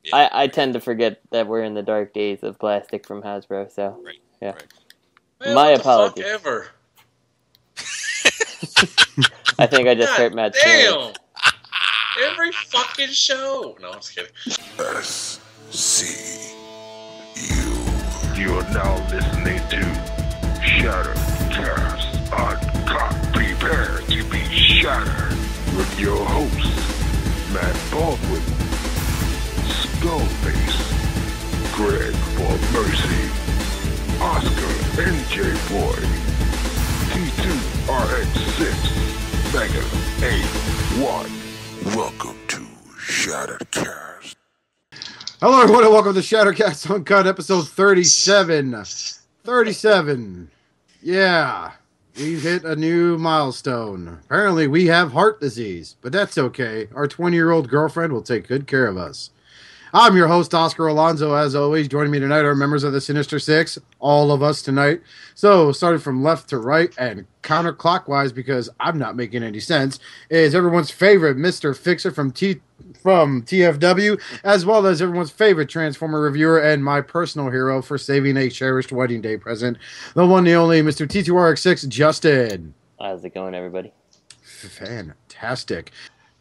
Yeah. I tend to forget that we're in the dark days of plastic from Hasbro, so Right. yeah. Right. Man, My what apologies. the fuck ever. I think I just God hurt Matt's damn! feelings. Every fucking show. No, I'm just kidding. SCU. You are now listening to Shoutouts. Uncut. Prepare to be shattered with your hosts, Matt Baldwin, Scaleface, Greg for Mercy, Oscar NJ Boy, T2RX6, Mega 81. Welcome to Shoutouts. Hello, everyone, and welcome to Shadowcast Uncut, episode 37. 37. Yeah, we've hit a new milestone. Apparently, we have heart disease, but that's okay. Our 20-year-old girlfriend will take good care of us. I'm your host, Oscar Alonso, as always. Joining me tonight are members of the Sinister Six, all of us tonight. So, starting from left to right and counterclockwise, because I'm not making any sense, is everyone's favorite Mr. Fixer from TFW, as well as everyone's favorite Transformer reviewer and my personal hero for saving a cherished wedding day present, the one, the only, Mr. T2RX6, Justin. How's it going, everybody? Fantastic.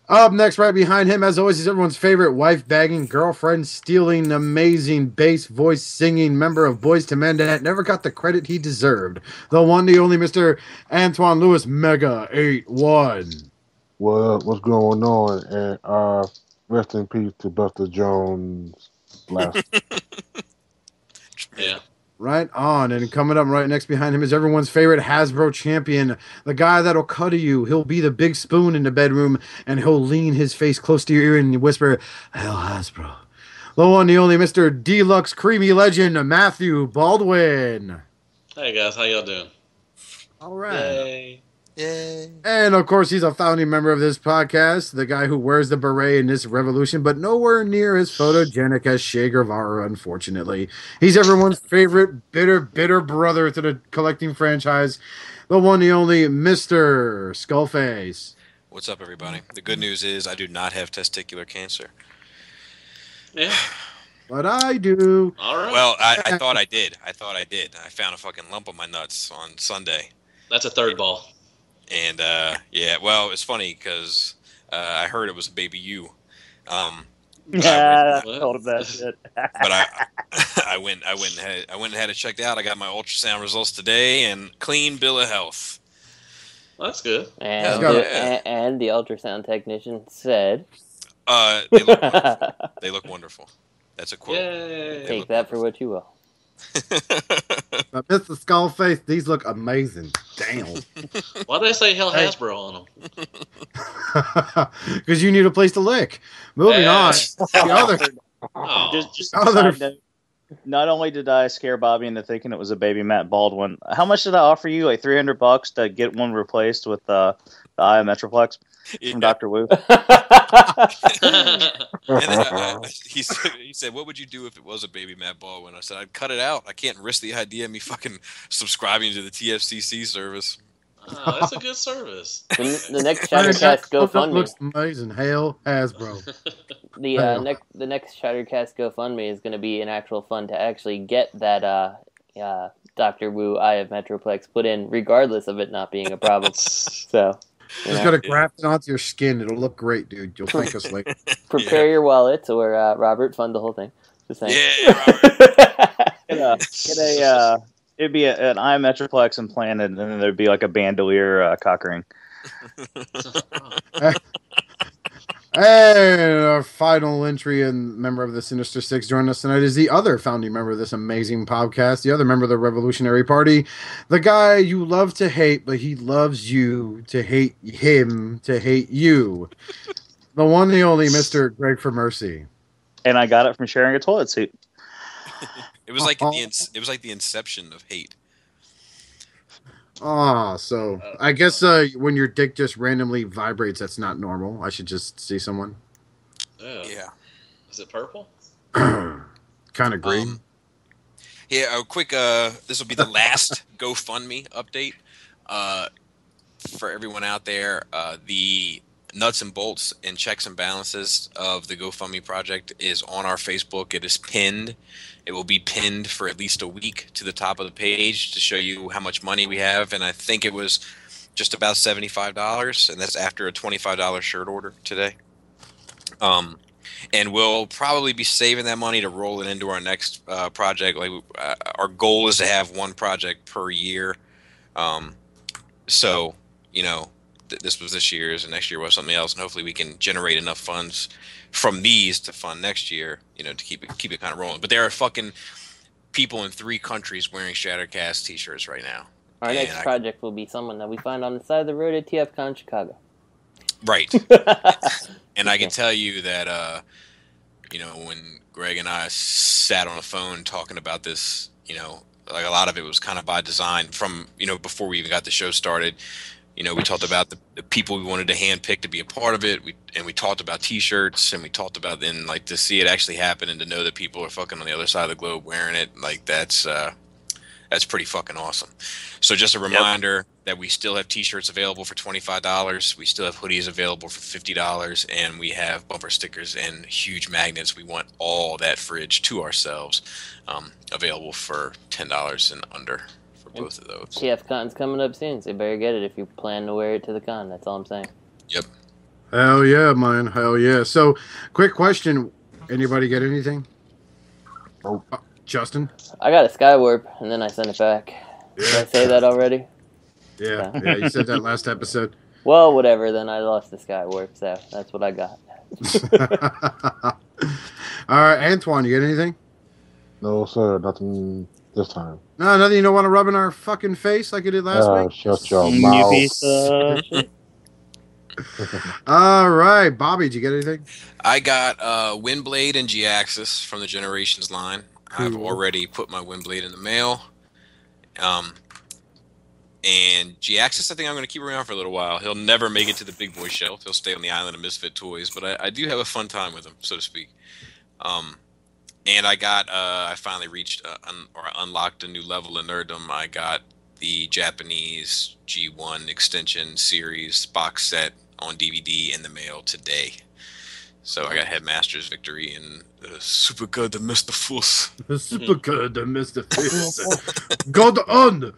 Up next, right behind him, as always, is everyone's favorite wife-bagging, girlfriend-stealing, amazing bass voice singing member of Boys to Men that never got the credit he deserved. The one, the only, Mr. Antoine Lewis, Mega 81. What's going on? And rest in peace to Buster Jones. Yeah. Right on. And coming up right next behind him is everyone's favorite Hasbro champion, the guy that'll cuddle you. He'll be the big spoon in the bedroom, and he'll lean his face close to your ear and whisper, "Hail Hasbro." The one, the only, Mr. Deluxe Creamy Legend, Matthew Baldwin. Hey guys, how y'all doing? All right. Yay. Yay. And, of course, he's a founding member of this podcast, the guy who wears the beret in this revolution, but nowhere near as photogenic as Che Guevara, unfortunately. He's everyone's favorite bitter brother to the collecting franchise, the one, the only, Mr. Skullface. What's up, everybody? The good news is I do not have testicular cancer. Yeah. But I do. All right. Well, I thought I did. I found a fucking lump on my nuts on Sunday. That's a third ball. And, yeah, well, it's funny because I heard it was a baby you. Yeah, I told him that shit. But I went and had it checked out. I got my ultrasound results today and clean bill of health. Well, that's good. And, Yeah. and the ultrasound technician said, They look wonderful. That's a quote. Yay. take that for what you will. But Mr. Skullface, these look amazing. Damn. Why do they say Hell Hasbro on them? Because you need a place to lick. Moving on. The other... Oh. Just Other- side note, not only did I scare Bobby into thinking it was a baby Matt Baldwin, how much did I offer you? Like $300 to get one replaced with the Eye Metroplex from Dr. Wu? And then, he said, "What would you do if it was a baby Matt Baldwin?" I said, "I'd cut it out. I can't risk the idea of me fucking subscribing to the TFCC service." Oh, that's a good service. The next Shadowcast GoFundMe. Looks amazing. Hail Hasbro. The next Shadowcast GoFundMe is going to be an actual fund to actually get that Dr. Wu Eye of Metroplex put in, regardless of it not being a problem. So, you Just know, gotta graft it onto your skin. It'll look great, dude. You'll thank us later. prepare your wallets, or Robert, fund the whole thing. Just saying. Yeah, It'd be an Eye Metroplex implanted, and then there'd be like a bandolier cock ring. And our final entry and member of the Sinister Six joining us tonight is the other founding member of this amazing podcast, the other member of the Revolutionary Party, the guy you love to hate, but he loves you to hate him to hate you. The one, the only, Mr. Greg for Mercy. And I got it from sharing a toilet seat. It was like the inception of hate. So I guess when your dick just randomly vibrates, that's not normal. I should just see someone. Yeah. Yeah. Is it purple? Kind of green. Yeah, a quick, this will be the last GoFundMe update for everyone out there. The nuts and bolts and checks and balances of the GoFundMe project is on our Facebook. It is pinned. It will be pinned for at least a week to the top of the page to show you how much money we have. And I think it was just about $75, and that's after a $25 shirt order today. And we'll probably be saving that money to roll it into our next project. Like our goal is to have one project per year. So, you know, this was this year's, and next year was something else, and hopefully we can generate enough funds from these to fund next year, you know, to keep it kind of rolling. But there are fucking people in 3 countries wearing Shattercast t-shirts right now. Our next project will be someone that we find on the side of the road at TFCon Chicago. Right. And I can tell you that, you know, when Greg and I sat on the phone talking about this, you know, like a lot of it was kind of by design from, you know, before we even got the show started. You know, we talked about the people we wanted to handpick to be a part of it. We talked about T-shirts, and we talked about then, like, to see it actually happen and to know that people are fucking on the other side of the globe wearing it. Like, that's pretty fucking awesome. So just a reminder that we still have T-shirts available for $25. We still have hoodies available for $50, and we have bumper stickers and huge magnets. We want all that fridge to ourselves, available for $10 and under for both of those. TFCon's coming up soon, so you better get it if you plan to wear it to the con. That's all I'm saying. Yep. Hell yeah, man. Hell yeah. So, quick question. Anybody get anything? Oh, Justin? I got a Skywarp, and then I sent it back. Yeah. Did I say that already? Yeah, yeah, you said that last episode. Well, whatever, then I lost the Skywarp, so that's what I got. All right, Antoine, you get anything? No, sir, nothing this time. No, nothing you don't want to rub in our fucking face like you did last week? Shut your You mouth. piece of shit. All right, Bobby, did you get anything? I got Windblade and G-Axis from the Generations line. I've already put my Windblade in the mail. And G-Axis, I think I'm going to keep around for a little while. He'll never make it to the big boy shelf. He'll stay on the island of Misfit Toys, but I do have a fun time with him, so to speak. And I got, I finally reached or unlocked a new level in nerddom. I got the Japanese G1 extension series box set on DVD in the mail today. So I got Headmaster's Victory and Super Good to Mr. Fuss. Super good, Mr. Fist. Good on.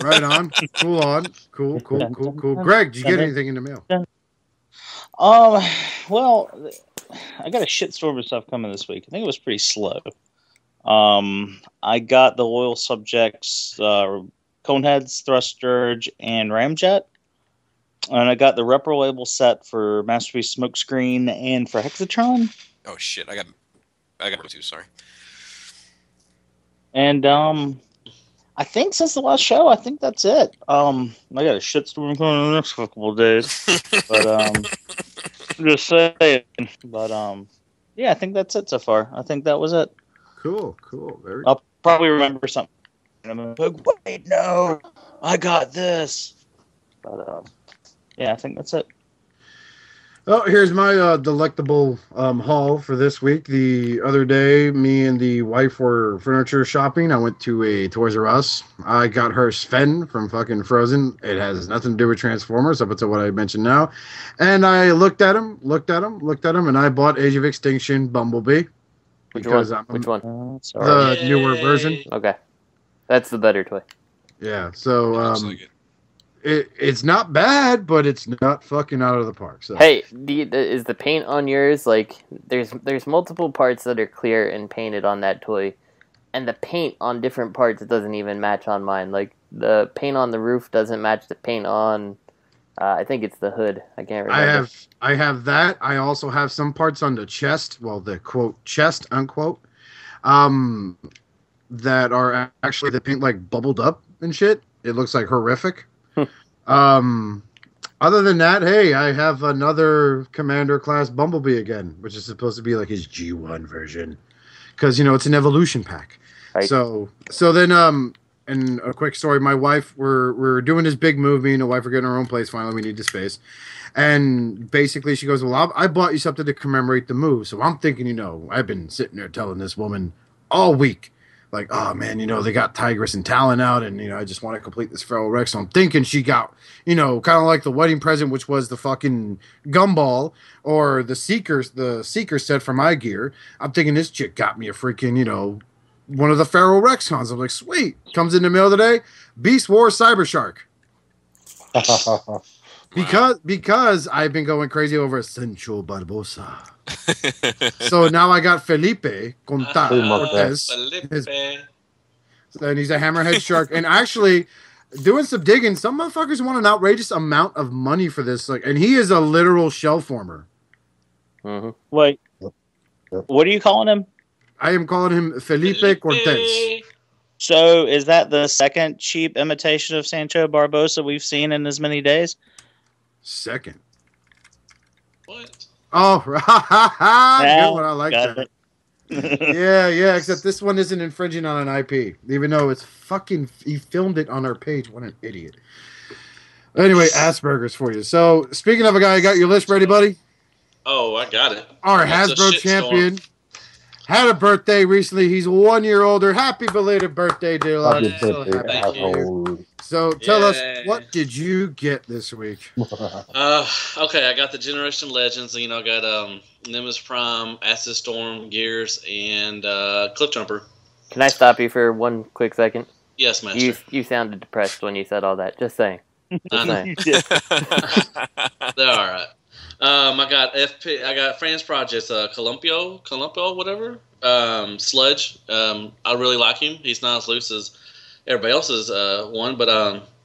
Right on. Cool on. Cool. Greg, did you get anything in the mail? Well, I got a shitstorm of stuff coming this week. I think it was pretty slow. I got the Loyal Subjects, Coneheads, Thrust Dirge, and Ramjet. And I got the Repro-Label set for Masterpiece Smokescreen and for Hexatron. Oh shit, I got two, sorry. And I think since the last show, I think that's it. I got a shitstorm coming in the next couple of days. But I'm just saying. But yeah, I think that's it so far. I think that was it. Cool. Very I'll probably remember something. And I'm like, wait, no, I got this. But yeah, I think that's it. Oh, here's my delectable haul for this week. The other day, me and the wife were furniture shopping. I went to a Toys R Us. I got her Sven from fucking Frozen. It has nothing to do with Transformers, up until what I mentioned now. And I looked at him, and I bought Age of Extinction Bumblebee. Which one? The newer version. Okay. That's the better toy. Yeah, so it's not bad, but it's not fucking out of the park. So. Hey, is the paint on yours like there's multiple parts that are clear and painted on that toy, and the paint on different parts doesn't even match on mine. Like the paint on the roof doesn't match the paint on. I think it's the hood. I can't remember. I have that. I also have some parts on the chest. Well, the quote chest unquote. That are actually the paint like bubbled up and shit. It looks like horrific. Other than that, hey, I have another Commander class Bumblebee again, which is supposed to be like his G1 version, because it's an evolution pack. Right. So then and a quick story. My wife, we're doing this big move. Me and the wife are getting our own place. Finally, we need the space. And basically, she goes, "Well, I bought you something to commemorate the move." So I'm thinking, I've been sitting there telling this woman all week, like, oh man, they got Tigress and Talon out, and I just want to complete this Feral Rex. So I'm thinking she got, kind of like the wedding present, which was the fucking gumball or the seeker set for my gear. I'm thinking this chick got me a freaking, one of the Feral Rex cons. I'm like, sweet. Comes in the mail today. Beast Wars Cyber Shark. Because I've been going crazy over Sancho Barbosa. So now I got Felipe Cortez. And he's a hammerhead shark. And actually, doing some digging, some motherfuckers want an outrageous amount of money for this. And he is a literal shell former. Mm-hmm. Wait, what are you calling him? I am calling him Felipe Cortez. So is that the second cheap imitation of Sancho Barbosa we've seen in as many days? Second. What? Oh, good one. I like that. yeah, except this one isn't infringing on an IP, even though it's fucking, he filmed it on our page. What an idiot. Anyway, Asperger's for you. So, speaking of a guy, you got your list ready, buddy? Oh, I got it. Our Hasbro champion had a birthday recently. He's 1 year older. Happy belated birthday, deluxe. So tell us, what did you get this week? Okay, I got the Generation Legends. I got Nimbus Prime, Acid Storm, Gears, and Cliff Jumper. Can I stop you for one quick second? Yes, Master. You sounded depressed when you said all that. Just saying. I know. They're all right. I got France Projects, Columpio, whatever. Sludge. I really like him. He's not as loose as everybody else's one, but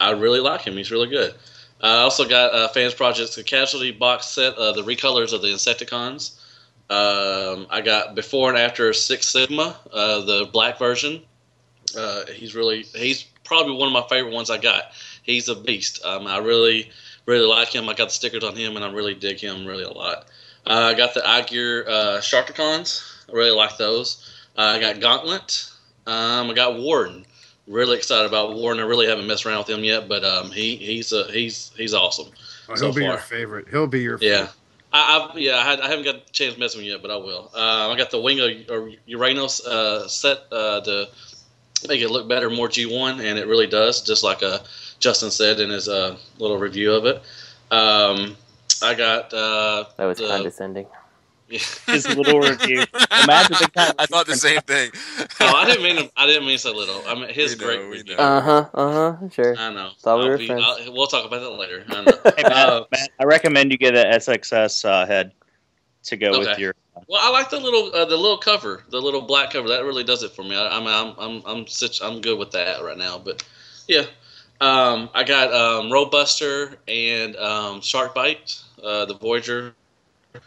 I really like him. He's really good. I also got Fans Projects, a Casualty box set, the recolors of the Insecticons. I got Before and After Six Sigma, the black version. He's probably one of my favorite ones I got. He's a beast. I really like him. I got the stickers on him, and I really dig him really a lot. I got the iGear Sharkticons. I really like those. I got Gauntlet. I got Warden. Really excited about Warden. I really haven't messed around with him yet, but he's awesome. Oh, he'll be your favorite. He'll be your favorite. I haven't got a chance to mess with him yet, but I will. I got the Wing of Uranus set to make it look better, more G1, and it really does, just like Justin said in his little review of it. I got that was condescending. His little review. Imagine the kind of I thought the same thing. Oh, I didn't mean so little. I mean his great review. Sure. I know. We'll talk about that later. I know. Hey, Matt, I recommend you get an SXS head to go with your. Well, I like the little cover, the little black cover. That really does it for me. I'm good with that right now. But yeah, I got Roadbuster and Shark Bite, the Voyager.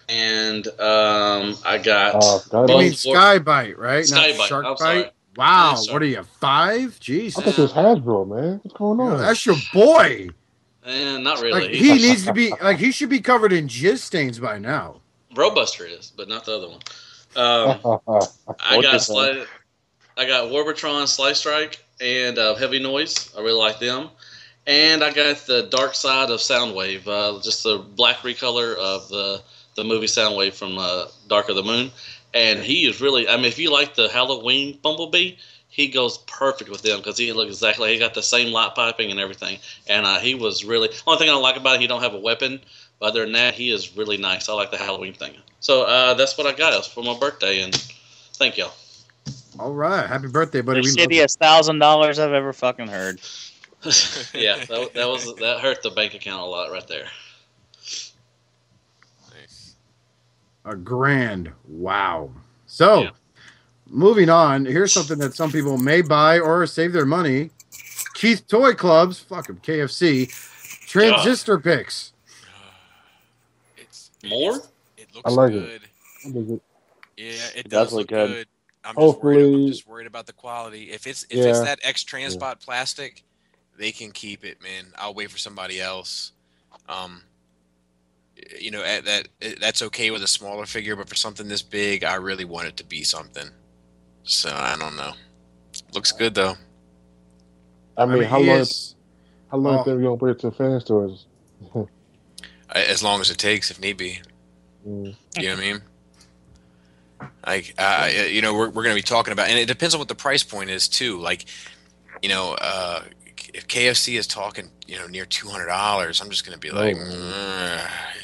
And I got. You mean Skybite, right? Skybite. Not Shark I'm Bite. sorry. Wow, what are you, 5? Jeez, I thought it was Hasbro, man. What's going on? That's your boy. Not really. Like, he needs to be he should be covered in jizz stains by now. Roadbuster is, but not the other one. I got Warbitron, Slice Strike, and Heavy Noise. I really like them. And I got the Dark Side of Soundwave, just the black recolor of the movie Soundwave from Dark of the Moon. And he is really, if you like the Halloween Bumblebee, he goes perfect with them because he looks exactly, he got the same light piping and everything. And he was really, only thing I don't like about it, he don't have a weapon. But other than that, he is really nice. I like the Halloween thing. So that's what I got. It was for my birthday, and thank y'all. All right. Happy birthday, buddy. The shittiest $1,000 I've ever fucking heard. Yeah, that hurt the bank account a lot right there. $1,000. Wow. So, moving on. Here's something that some people may buy or save their money. Keith Toy Club's, fuck him, KFC, transistor picks. More? It looks I like good. It. Yeah, it does look good. I'm just worried about the quality. If it's that X Transpot plastic, they can keep it, man. I'll wait for somebody else. That's okay with a smaller figure, but for something this big, I really want it to be something. So I don't know. Looks good though. How long are they gonna bring it to fan stores? As long as it takes, if need be. You know what I mean? Like, you know, we're going to be talking about, and it depends on what the price point is too. Like, you know, if KFC is talking, you know, near $200, I'm just going to be like,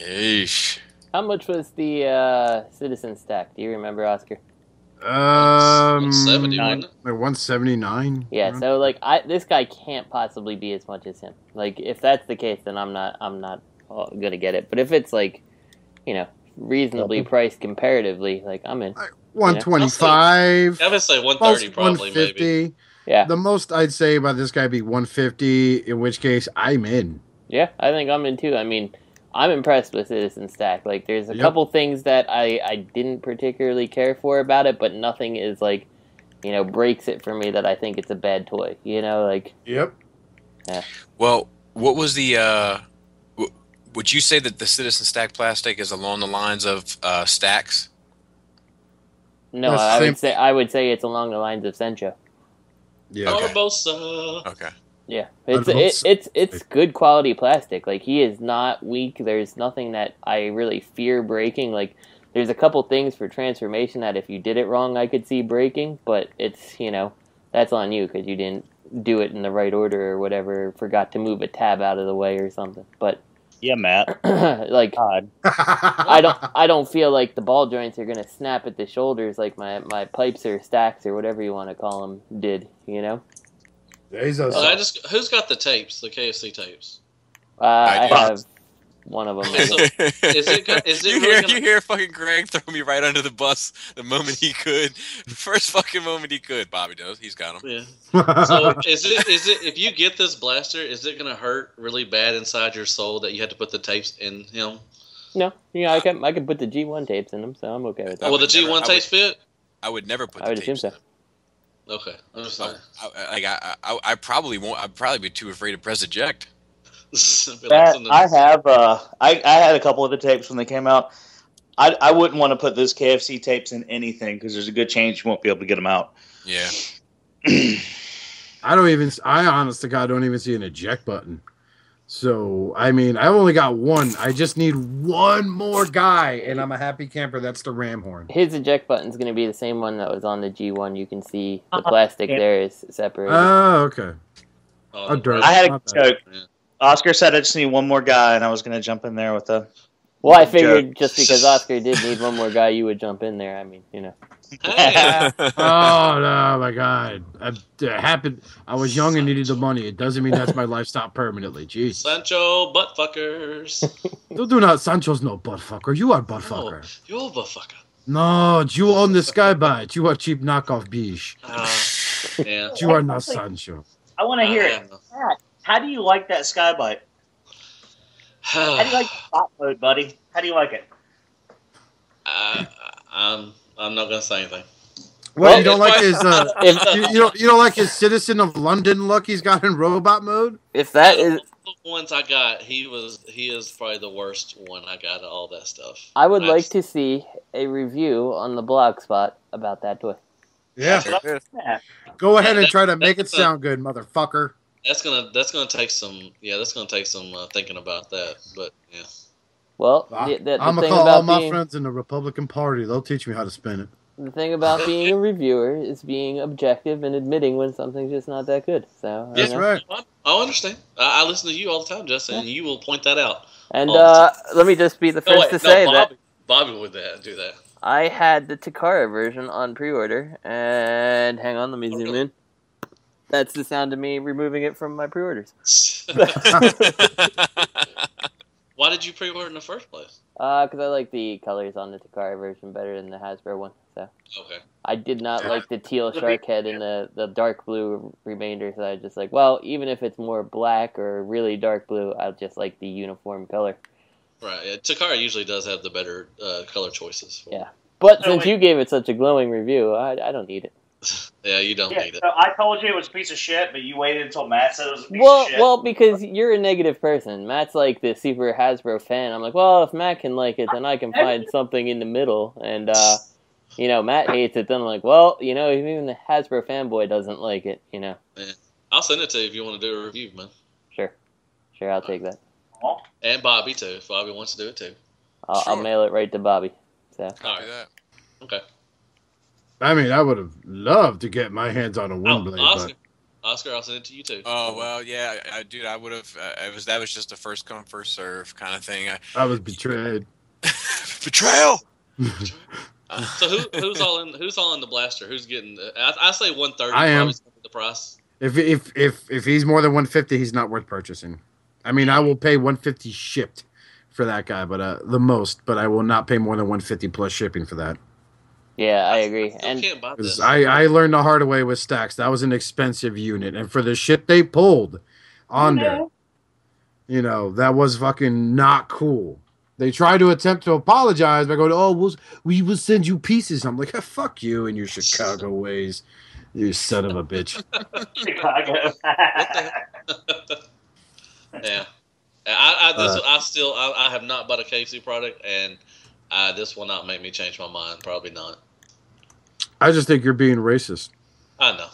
eesh. How much was the Citizen Stack? Do you remember, Oscar? 170, wasn't it? Like 179. Yeah. So like, this guy can't possibly be as much as him. Like, if that's the case, then I'm not gonna get it. But if it's like, you know, reasonably priced comparatively, like I'm in. 125. I would say 130 probably, 150. maybe. Yeah. The most I'd say about this guy be 150. In which case, I'm in. Yeah, I think I'm in too. I mean, I'm impressed with Citizen Stack. Like, there's a couple things that I didn't particularly care for about it, but nothing is like, you know, breaks it for me that I think it's a bad toy. You know, like. Yep. Yeah. Well, what was the? Would you say that the Citizen Stack plastic is along the lines of Stacks? No, I would say it's along the lines of Sencho. Yeah. Okay. Barbosa. Okay. Yeah, it's good quality plastic. Like, he is not weak. There's nothing that I really fear breaking. Like, there's a couple things for transformation that if you did it wrong, I could see breaking. But it's, you know, that's on you because you didn't do it in the right order or whatever. Forgot to move a tab out of the way or something. But Yeah, Matt. like, God. I don't feel like the ball joints are gonna snap at the shoulders like my pipes or stacks or whatever you want to call them did. You know. Who's got the tapes? The KFC tapes. I have one of them. You hear fucking Greg throw me right under the bus the moment he could. First fucking moment he could. Bobby knows. He's got them. Yeah. So is it if you get this blaster, is it gonna hurt really bad inside your soul that you had to put the tapes in him? No, I can put the G1 tapes in them, so I'm okay with that. Will the G1 tapes fit? I would never put. I would assume so. Okay, I'm just saying. I probably won't. I'd probably be too afraid to press eject. I have. I had a couple of the tapes when they came out. I wouldn't want to put those KFC tapes in anything because there's a good chance you won't be able to get them out. Yeah. I honest to God don't even see an eject button. So, I mean, I've only got one. I just need one more guy, and I'm a happy camper. That's the ram horn. His eject button's going to be the same one that was on the G1. You can see the plastic there is separated. Oh, okay. I had a joke. Oscar said I just need one more guy, and I was going to jump in there with a... Well, I figured just because Oscar did need one more guy, you would jump in there. I mean, you know. Oh, no, my God. It happened. I was young and needed the money. It doesn't mean that's my lifestyle permanently. Jeez. Sancho buttfuckers. Do not. Sancho's no buttfucker. You are buttfucker. No, you're a buttfucker. No, you own the Skybite. You are cheap knockoff biche. Yeah. You are not Sancho. I want to hear it. How do you like that Skybite? How do you like the spot mode, buddy? How do you like it? I'm not gonna say anything. Well, you don't like his you don't like his Citizen of London look he's got in robot mode? If that is the ones I got, he is probably the worst one I got of all that stuff. I would like to see a review on the blog spot about that toy. Yeah. Go ahead and try to make it sound good, motherfucker. That's gonna take some thinking about that, but yeah. Well, I'm the gonna thing call about all my friends in the Republican Party. They'll teach me how to spin it. The thing about being a reviewer is being objective and admitting when something's just not that good. So that's right. I understand. I listen to you all the time, Justin, and you will point that out. And let me just be the first to say that Bobby would do that. I had the Takara version on pre-order, and hang on, let me zoom in. That's the sound of me removing it from my pre-orders. Why did you pre-order in the first place? Because I like the colors on the Takara version better than the Hasbro one. So okay. I did not like the teal shark head and the dark blue remainder, so I was just like, well, even if it's more black or really dark blue, I just like the uniform color. Right. Yeah, Takara usually does have the better color choices. Yeah. But since you gave it such a glowing review, I don't need it. Yeah, you don't need it. So I told you it was a piece of shit, but you waited until Matt said it was a piece of shit. Well, because you're a negative person. Matt's like the super Hasbro fan. I'm like, well, if Matt can like it, then I can find something in the middle. And, Matt hates it. Then I'm like, well, even the Hasbro fanboy doesn't like it, Yeah. I'll send it to you if you want to do a review, man. Sure, I'll take that. And Bobby, too, if Bobby wants to do it, too. I'll mail it right to Bobby. So. All right. Okay. I mean, I would have loved to get my hands on a wind blade, Oscar, I'll send it to you too. Oh well, yeah, dude, I would have. That was just a first come first serve kind of thing. I was betrayed. Betrayal. So who's all in the blaster? Who's getting? I say 130. I am. The price. If he's more than 150, he's not worth purchasing. I mean, I will pay 150 shipped for that guy, but the most. But I will not pay more than 150 plus shipping for that. Yeah, I agree. And can't buy this. I learned the hard way with Stacks. That was an expensive unit, and for the shit they pulled under, that was fucking not cool. They tried to attempt to apologize by going, "Oh, we will send you pieces." I'm like, "Fuck you and your Chicago ways, you son of a bitch." Chicago. Yeah, I have not bought a KFC product, and this will not make me change my mind. Probably not. I just think you're being racist. I know.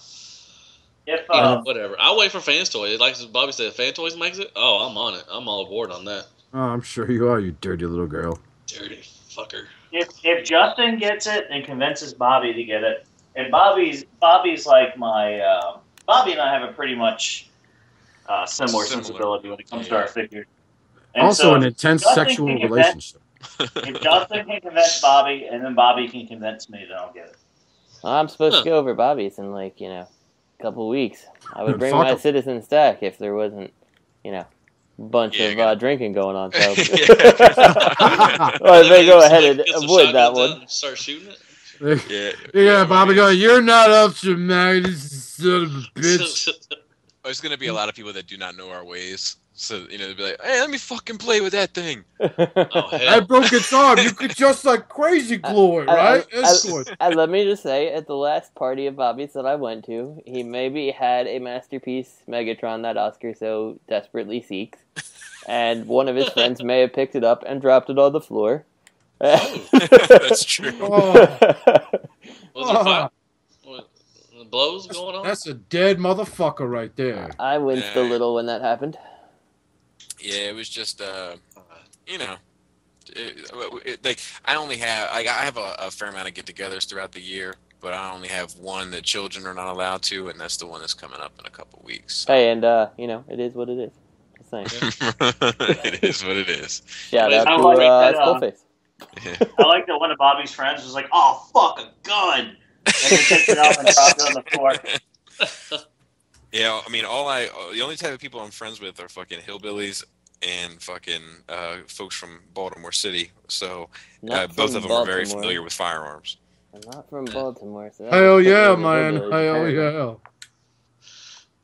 Whatever. I'll wait for Fans Toys. Like Bobby said, if Fan Toys makes it, I'm on it. I'm all aboard on that. Oh, I'm sure you are, you dirty little girl. Dirty fucker. If Justin gets it and convinces Bobby to get it, and Bobby's like my Bobby and I have a pretty much similar sensibility when it comes to our figures. And also, so an intense sexual relationship. If Justin can convince Bobby, and then Bobby can convince me, then I'll get it. Well, I'm supposed to go over Bobby's in a couple of weeks. I would bring my Citizen stack if there wasn't, bunch of drinking going on. So I may go ahead and avoid that one. Start shooting it. Yeah, Bobby, you're not up to man, son of a bitch. There's gonna be a lot of people that do not know our ways. So, they'll be like, "Hey, let me fucking play with that thing." I broke its arm. You could just crazy glue it, right? And let me just say, at the last party of Bobby's that I went to, he maybe had a Masterpiece Megatron that Oscar so desperately seeks, and one of his friends may have picked it up and dropped it on the floor. That's true. Was there fire? Blows going on? That's a dead motherfucker right there. I winced a little when that happened. Yeah, it was just, I only have, I have a fair amount of get-togethers throughout the year, but I only have one that children are not allowed to, and that's the one that's coming up in a couple weeks. Hey, and, it is what it is. Just saying. It is what it is. Shout out to Scaleface. I like that one of Bobby's friends was like, "Oh, fuck, a gun!" And he picked it up and dropped it on the floor. Yeah, I mean, the only type of people I'm friends with are fucking hillbillies and fucking folks from Baltimore City. So both of them are very familiar with firearms. I'm not from Baltimore. So hell yeah, man! Hell yeah!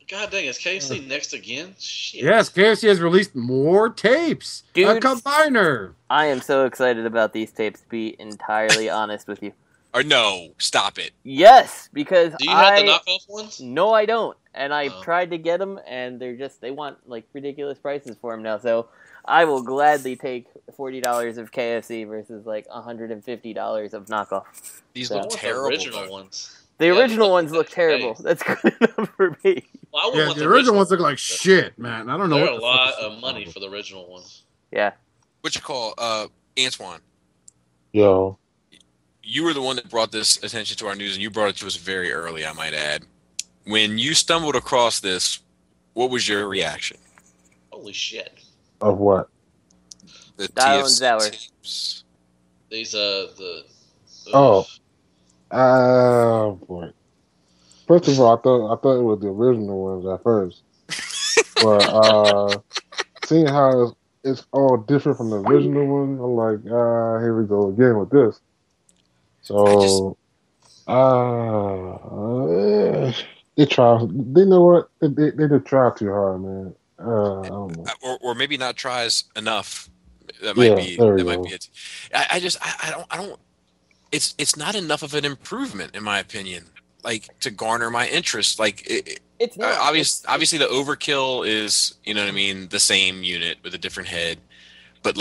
God dang, is KFC next again? Shit. Yes, KFC has released more tapes. Dude, a combiner. I am so excited about these tapes, to be entirely honest with you. Or no, stop it. Yes, because do you have the knockoff ones? No, I don't. And I've tried to get them, and they want ridiculous prices for them now. So I will gladly take $40 of KFC versus $150 of knockoff. These look terrible. The original ones. The original ones look terrible. That's good enough for me. Well, the original ones look like shit, man. I don't know. They're a lot of money for the original ones. Yeah. What you call Antoine? Yo. You were the one that brought this attention to our news, and you brought it to us very early, I might add. When you stumbled across this, what was your reaction? Holy shit. Of what? The TFCC tapes. These, boy. First of all, I thought it was the original ones at first. But seeing how it's all different from the original one, I'm like, here we go again with this. So, they try. They know what they just try too hard, man. I don't know. Or maybe not tries enough. That might be it. I don't. It's not enough of an improvement, in my opinion. To garner my interest. It's not. Obviously, the overkill is, the same unit with a different head, but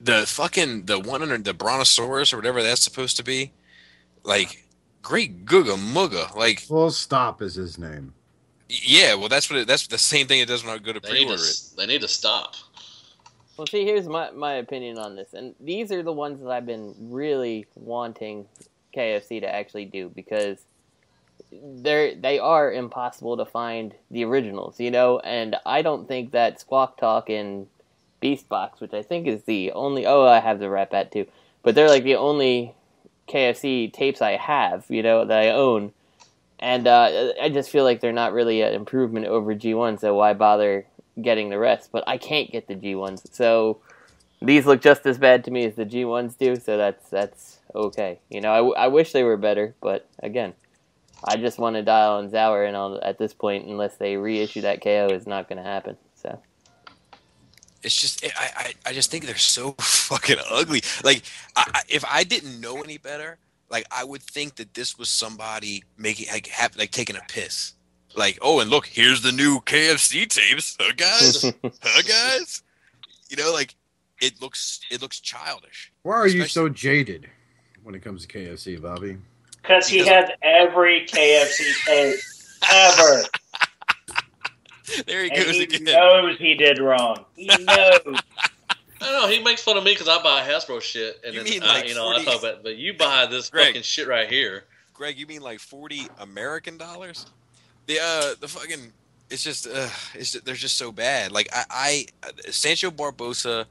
the one under the Brontosaurus or whatever that's supposed to be, great googa mugga. Full Stop is his name. Yeah, well, that's the same thing it does when I go to pre-order it. They need to stop. Well, see, here's my opinion on this, and these are the ones that I've been really wanting KFC to actually do, because they are impossible to find the originals, you know, and I don't think that Squawk Talk and Beast Box, which I think is the only, I have the Rat Bat too, but they're like the only KFC tapes I have, you know, that I own, and I just feel like they're not really an improvement over G1, so why bother getting the rest? But I can't get the G1s, so these look just as bad to me as the G1s do, so that's okay. You know, I wish they were better, but again, I just want to dial on Zauer, and at this point, unless they reissue that KO, it's not going to happen. So it's just, I just think they're so fucking ugly. Like, if I didn't know any better, like, I would think that this was somebody making, like taking a piss. Like, oh, and look, here's the new KFC tapes, huh, guys? Huh, guys? You know, like, it looks childish. Why are you so jaded when it comes to KFC, Bobby? Because he has every KFC tape ever. There he goes he again. He knows he did wrong. He knows. I know, he makes fun of me because I buy Hasbro shit, and You then mean like I 40 talk about, but you buy this Greg. fucking shit right here. Greg, you mean like 40 American dollars? The fucking, it's just they're just so bad. Like Sancho Barbosa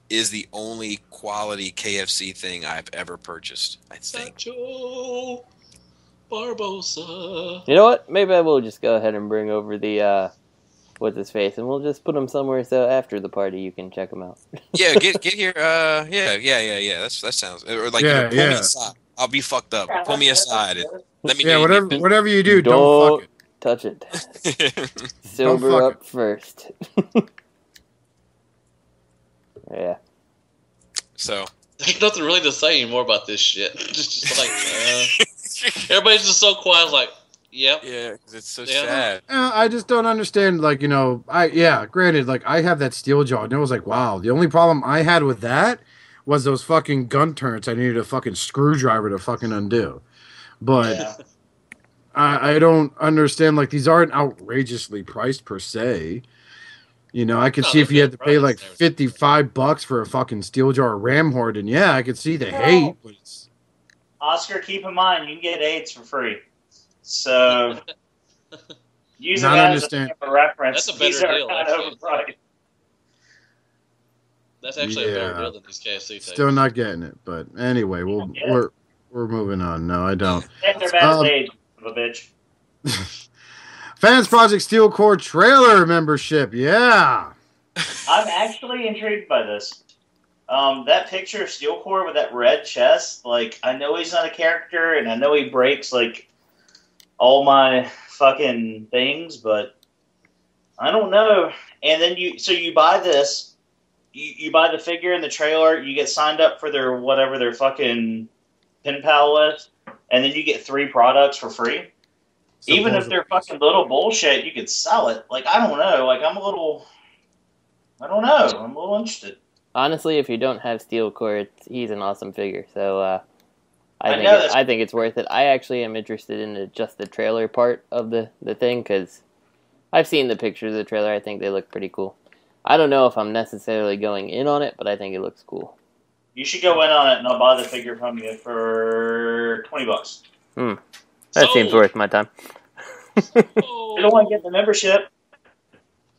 is the only quality KFC thing I've ever purchased, I think. Sancho Barbosa. you know what? Maybe I will just go ahead and bring over the what's his face, and we'll just put them somewhere so after the party you can check them out. Yeah, get here. Yeah. That sounds, or like, pull me aside. I'll be fucked up. Pull me aside and let me. Yeah, whatever you do, don't fuck it. Touch it. it. Sober fuck up first. Yeah. So There's nothing really to say anymore about this shit. just like, everybody's just so quiet, like, yep. yeah, because it's so Yeah. sad. I just don't understand, like, you know, granted, like, I have that steel jaw, and it was like, wow, the only problem I had with that was those fucking gun turrets I needed a fucking screwdriver to fucking undo. But Yeah. I don't understand, like, these aren't outrageously priced per se. You know, I could see if you had to pay like $55 for a fucking steel jar ram horde, and yeah, I could see the hate. But it's... Oscar, keep in mind, you can get AIDS for free. So, using Not that understand. as a reference, That's a better these are deal, not actually. overpriced. That's actually a better Yeah. deal than these KFC tapes. Still not getting it, but anyway, we're moving on. No, I don't. And they're bad as AIDS, son of a bitch. Fans Project Steel Core trailer membership, yeah. I'm actually intrigued by this. That picture of Steel Core with that red chest, like, I know he's not a character, and I know he breaks, like, all my fucking things, but I don't know. And then you buy this, you buy the figure and the trailer, you get signed up for their fucking pen pal list, and then you get 3 products for free. Even if they're fucking little bullshit, you could sell it. Like, I don't know. Like, I'm a little interested. Honestly, if you don't have Steel Core, he's an awesome figure. So I think it's worth it. I actually am interested in just the trailer part of the thing, because I've seen the pictures of the trailer. I think they look pretty cool. I don't know if I'm necessarily going in on it, but I think it looks cool. You should go in on it, and I'll buy the figure from you for $20. That seems worth my time. You don't want to get the membership.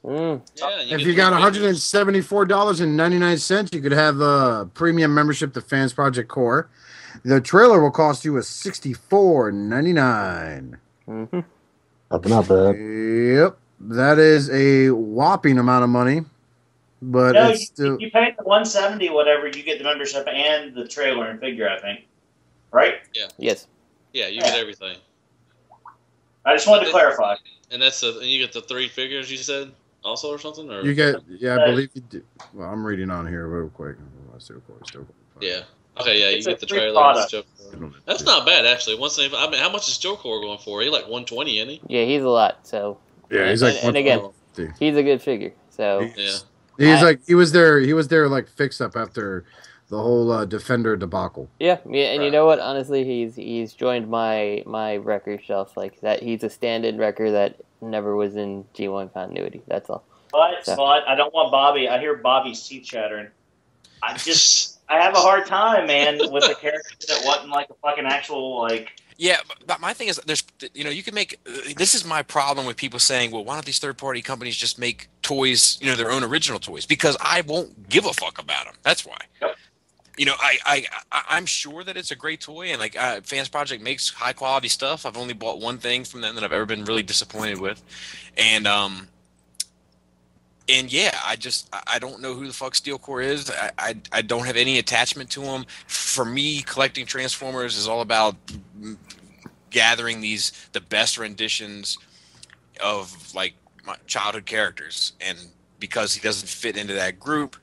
Yeah, If you got $174.99, you could have a premium membership to Fans Project Core. The trailer will cost you a $64.99. Mm-hmm. That's not bad. Yep, that is a whopping amount of money, but No, it's still. you pay the $170 whatever, you get the membership and the trailer and figure, I think. Right? Yes. Yeah, you get everything. I just wanted to clarify. And and you get the 3 figures you said also or something? Or? You get, I believe you do. Well, I'm reading on here real quick. Still cool. Yeah. Okay, yeah, It's you a get the free trailer. product. That's not bad, actually. I mean, how much is Joe Core going for? He like 120, isn't he? Yeah, he's a lot. So Yeah, he's like, and again, he's a good figure. So Yeah. He's like he was there like fix up after the whole Defender debacle. yeah, and you know what? Honestly, he's joined my record shelf like that. He's a stand-in record that never was in G1 continuity. That's all. But I don't want Bobby. I hear Bobby's teeth chattering. I I have a hard time, man, with the characters that wasn't like a fucking actual like. Yeah, but my thing is, you can make. This is my problem with people saying, well, why don't these third-party companies just make toys, their own original toys? Because I won't give a fuck about them. That's why. Yep. I'm sure that it's a great toy, and like Fans Project makes high-quality stuff. I've only bought one thing from them that I've ever been really disappointed with, and yeah, I don't know who the fuck Steel Core is. I don't have any attachment to them. For me, collecting Transformers is all about gathering the best renditions of like my childhood characters, and because he doesn't fit into that group,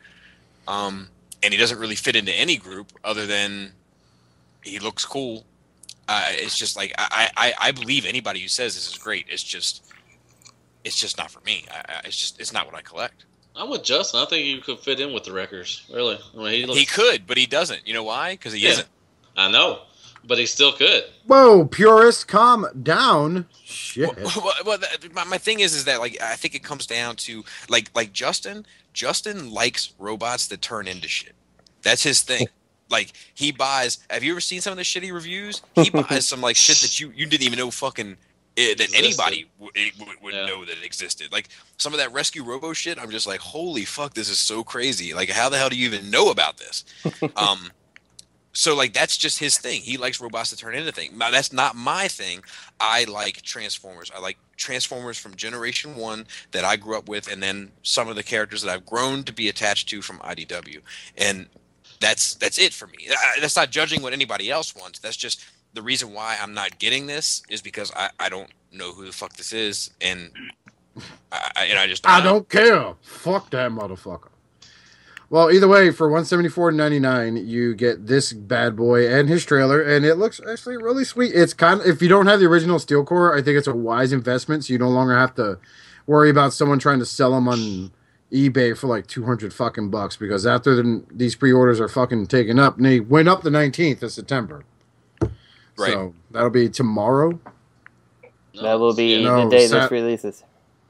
and he doesn't really fit into any group other than he looks cool. It's just like I believe anybody who says this is great. It's just not for me. It's not what I collect. I'm with Justin. I think you could fit in with the Wreckers. Really, I mean, he could, but he doesn't. You know why? Because he isn't. I know, but he still could. Whoa, purist, calm down. Shit. Well, my thing is that like I think it comes down to like Justin. Justin likes robots that turn into shit. That's his thing. Like he buys. Have you ever seen some of the shitty reviews? He buys some like shit that you didn't even know fucking. That anybody would know that it existed. Like some of that Rescue Robo shit, I'm just like, holy fuck, this is so crazy. Like, how the hell do you even know about this? So like that's just his thing. He likes robots that turn into things. Now that's not my thing. I like Transformers. I like Transformers from Generation 1 that I grew up with, and then some of the characters that I've grown to be attached to from IDW. And that's it for me. That's not judging what anybody else wants. That's just the reason why I'm not getting this is because I don't know who the fuck this is, and I just don't care. Fuck that motherfucker. Well, either way, for $174.99, you get this bad boy and his trailer, and it looks actually really sweet. It's kind of, if you don't have the original Steel Core, I think it's a wise investment, so you no longer have to worry about someone trying to sell them on eBay for like $200 fucking bucks, because after these pre-orders are fucking taken up, and they went up the 19th of September. Right. So that'll be tomorrow. That will be the day this releases.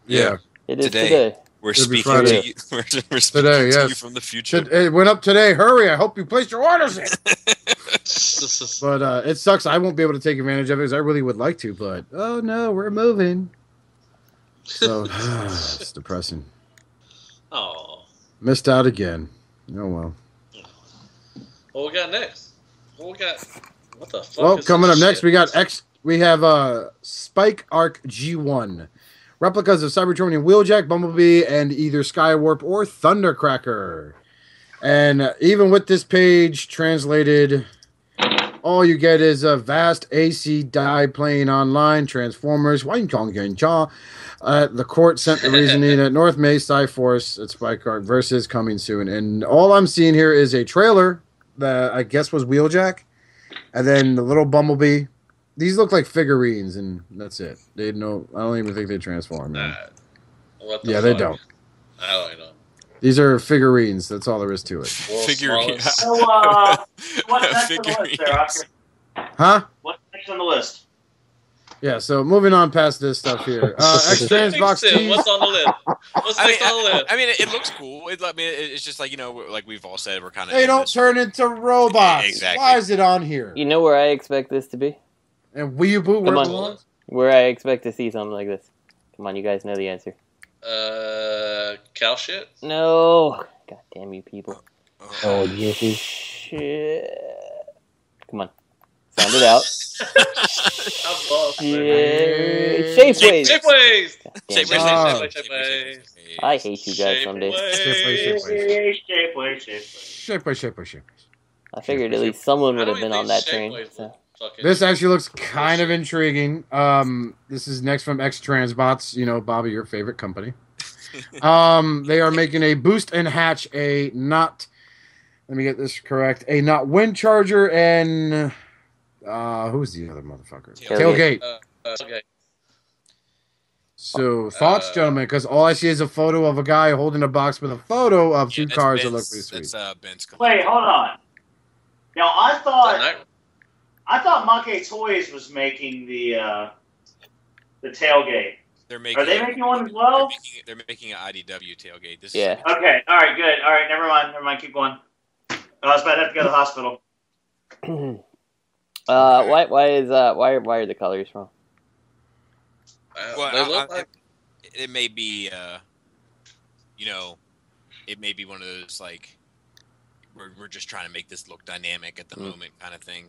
Yeah. It is today. We're speaking to you. We're speaking today, to you from the future. It went up today. Hurry! I hope you placed your orders in. But it sucks. I won't be able to take advantage of it because I really would like to. But oh no, we're moving. So it's depressing. Oh, missed out again. Oh well. What we got next? What the fuck? Well, coming up next, we got We have Spike Arc G1. Replicas of Cybertronian Wheeljack, Bumblebee, and either Skywarp or Thundercracker. And even with this page translated, all you get is a vast AC die playing online, Transformers, the court sent the reasoning at North May Cyforce at Spike Arc versus coming soon. And all I'm seeing here is a trailer that I guess was Wheeljack, and then the little Bumblebee. These look like figurines, and that's it. I don't even think they transform. Man. They don't. I don't know. These are figurines. That's all there is to it. Figurines. So, what's next on the list there, Oscar? Huh? What's next on the list? Yeah, so moving on past this stuff here. X-Transbox T. What's on the list? What's next on the list? I mean, it looks cool. It's just like, like we've all said, we're kind of... They don't turn into robots. Exactly. Why is it on here? You know where I expect this to be? And Weeaboo, where it belongs? Where I expect to see something like this. Come on, you guys know the answer. Cow shit? No. God damn you people. Oh, yes. Shit. Come on. Sound it out. I'm lost. Shapeways. Shapeways. I hate you guys some days. Shapeways. I figured at least someone would have been on that train. So. This actually looks kind of intriguing. This is next from X-Transbots, Bobby, your favorite company. They are making a Boost and Hatch, let me get this correct, a not Wind Charger, and who's the other motherfucker? Tailgate. Okay. So, thoughts, gentlemen? Because all I see is a photo of a guy holding a box with a photo of two cars that look pretty sweet. Ben's Wait, hold on. Now, I thought Monkey Toys was making the tailgate. Are they making one as well? They're making an IDW tailgate. Yeah. Okay. All right. Good. All right. Never mind. Keep going. I was about to have to go to the hospital. Why are the colors wrong? Well, they look like... it may be, it may be one of those like we're just trying to make this look dynamic at the moment kind of thing,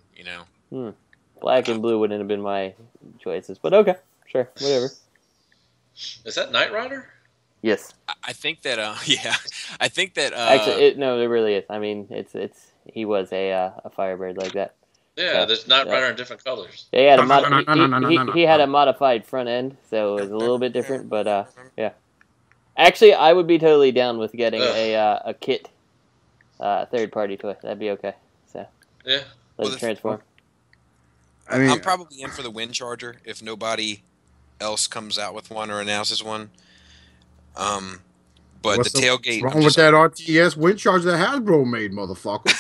Black and blue wouldn't have been my choices, but okay, sure, whatever. Is that Knight Rider? Yes. I think that I think that actually no, it really is. I mean, he was a Firebird like that. Yeah, there's Knight Rider in different colors. Yeah, he had a modified front end, so it was a little bit different, but yeah. Actually, I would be totally down with getting a kit third-party toy. That'd be okay. So yeah, let it transform. I mean, I'm probably in for the Wind Charger if nobody else comes out with one or announces one. But the tailgate. What's wrong with that RTS Wind Charger that Hasbro made, motherfucker?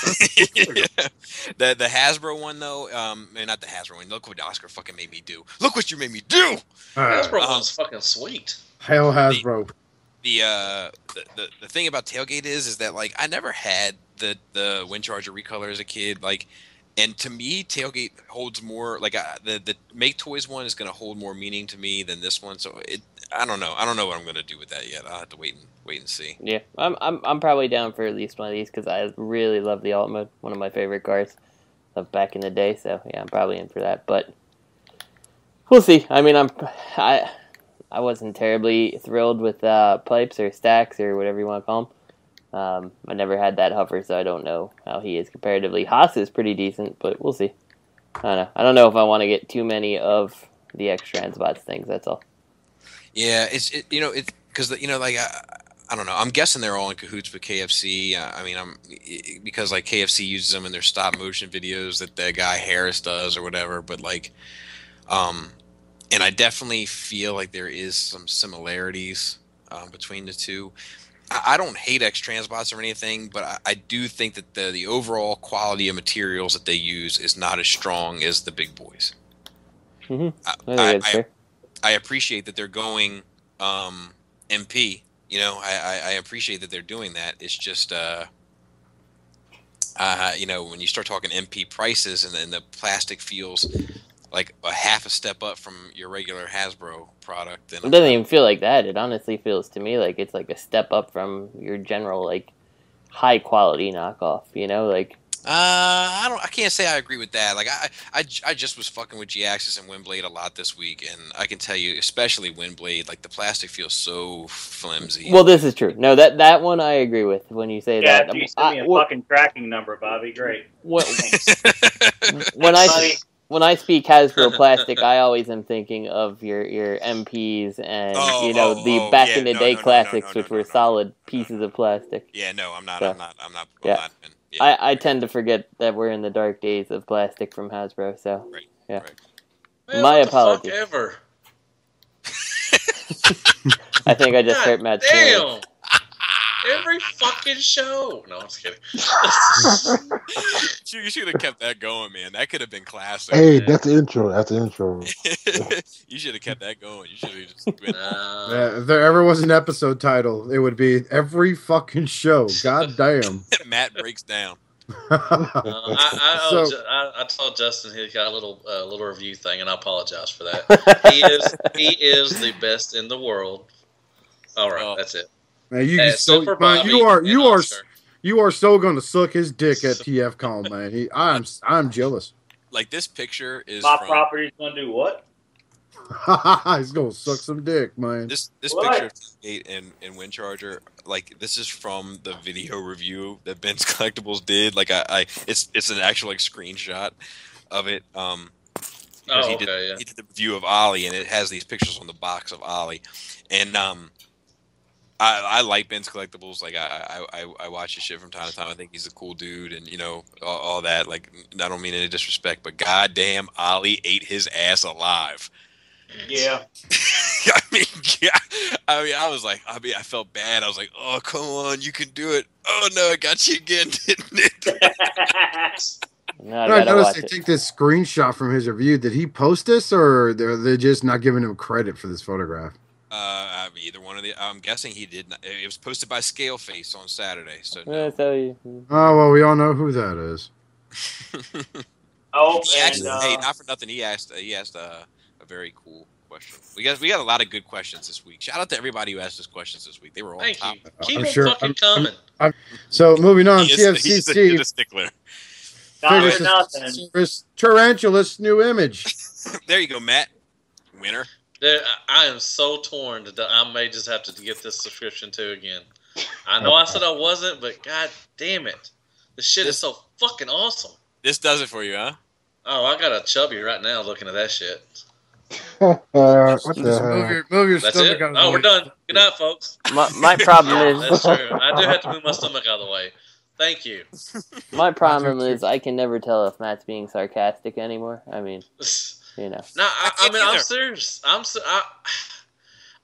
The Hasbro one though, not the Hasbro one. Look what Oscar fucking made me do. Look what you made me do. Hasbro one's fucking sweet. Hell, Hasbro. The thing about tailgate is that like I never had the Wind Charger recolor as a kid, like. And to me, tailgate holds more. Like the Make Toys one is going to hold more meaning to me than this one. So I don't know. I don't know what I'm going to do with that yet. I'll have to wait and see. Yeah, I'm probably down for at least one of these because I really love the alt mode. One of my favorite cards of back in the day. So yeah, I'm probably in for that. But we'll see. I mean, I wasn't terribly thrilled with Pipes or Stacks or whatever you want to call them. I never had that hover, so I don't know how he is comparatively. Haas is pretty decent, but we'll see. I don't know. I don't know if I want to get too many of the X Transbots things. That's all. Yeah, it's because like I don't know. I'm guessing they're all in cahoots with KFC. I mean, because like KFC uses them in their stop motion videos that the guy Harris does or whatever. But like, and I definitely feel like there is some similarities between the two. I don't hate X Transbots or anything, but I do think that the overall quality of materials that they use is not as strong as the big boys. Mm-hmm. I appreciate that they're going MP. I appreciate that they're doing that. It's just when you start talking MP prices and then the plastic feels like a half a step up from your regular Hasbro product. It doesn't even feel like that. It honestly feels to me like it's like a step up from your general like high quality knockoff. I can't say I agree with that. Like I just was fucking with G-Axis and Windblade a lot this week, and I can tell you, especially Windblade, like the plastic feels so flimsy. Well, this is true. No, that one I agree with when you say that. Yeah, you send me a fucking tracking number, Bobby. Great. When I speak Hasbro plastic, I always am thinking of your MPs and the back in the day classics, which were solid pieces of plastic. Yeah, no, I'm not. So, I'm not. Yeah. I tend to forget that we're in the dark days of plastic from Hasbro. So yeah, Man, my what apologies. The fuck ever. I think I just hurt Matt's feelings. Every fucking show. No, I'm just kidding. You should have kept that going, man. That could have been classic. Hey, man. That's the intro. You should have kept that going. You should have just been... if there ever was an episode title, it would be Every Fucking Show. God damn. Matt breaks down. I told Justin he got a little review thing, and I apologize for that. He is the best in the world. All right, that's it. Man, you are so going to suck his dick at TFCon, man. I'm jealous. Like this picture is my property's going to do what? He's going to suck some dick, man. This picture of T8 and Wind Charger, like this is from the video review that Ben's Collectibles did. Like it's an actual like screenshot of it. He did the review of Ollie, and it has these pictures on the box of Ollie, and I like Ben's Collectibles. Like I watch his shit from time to time. I think he's a cool dude, and all that. Like I don't mean any disrespect, but goddamn, Ollie ate his ass alive. Yeah. I was like, I felt bad. I was like, oh come on, you can do it. Oh no, it got you again, didn't it? I noticed they take this screenshot from his review. Did he post this, or they're just not giving him credit for this photograph? Either one of the. I'm guessing he did not. It was posted by Scaleface on Saturday. So no. That's how you. Oh well, we all know who that is. Oh, He and actually, hey, not for nothing. He asked a very cool question. We got a lot of good questions this week. Shout out to everybody who asked us questions this week. They were all Thank top. you. Keep I'm them sure- fucking coming. So moving on, He's a TFCC stickler. not figure for nothing. service Tarantulas new image. There you go, Matt. Winner. I am so torn that I may just have to get this subscription too again. I know I said I wasn't, but god damn it. This shit is so fucking awesome. This does it for you, huh? Oh, I got a chubby right now looking at that shit. What Just the move hell? your That's stomach it? out of the Oh, way. we're done. Good night, folks. My problem is That's true. I do have to move my stomach out of the way. Thank you. my problem is I can never tell if Matt's being sarcastic anymore. I mean, you know. No, I can't mean, I'm either. serious.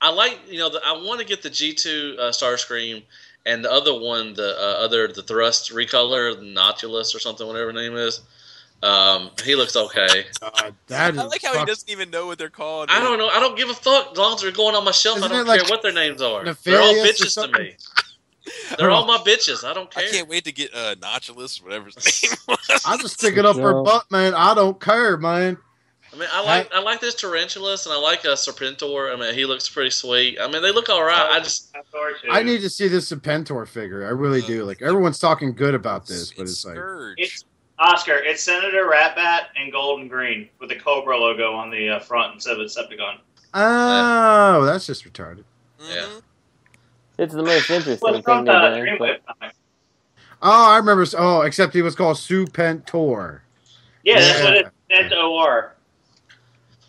I like, I want to get the G2 Starscream and the other one, the Thrust Recolor, Nautilus or something, whatever the name is. He looks okay. That is I like how he doesn't even know what they're called. I don't know. I don't give a fuck. As long as they're going on my shelf, Isn't I don't it like care what their names are. They're all Nefarious or bitches to something? me. They're all my bitches. I don't I care. can't wait to get Nautilus, whatever his name was. I just stick it up her butt, man. I don't care, man. I mean, I like this Tarantulas, and I like Serpentor. I mean, he looks pretty sweet. I mean, they look all right. I need to see this Serpentor figure. I really do. Like everyone's talking good about this, but it's like Scourge. It's Oscar. It's Senator Ratbat in gold and green with the Cobra logo on the front instead of a Decepticon. oh, that's just retarded. Yeah. It's the most interesting Well, thing from they've the done. Dreamwave but- comic. Oh, I remember. Oh, except he was called Serpentor. Yeah, that's what Yeah. it's S-O-R.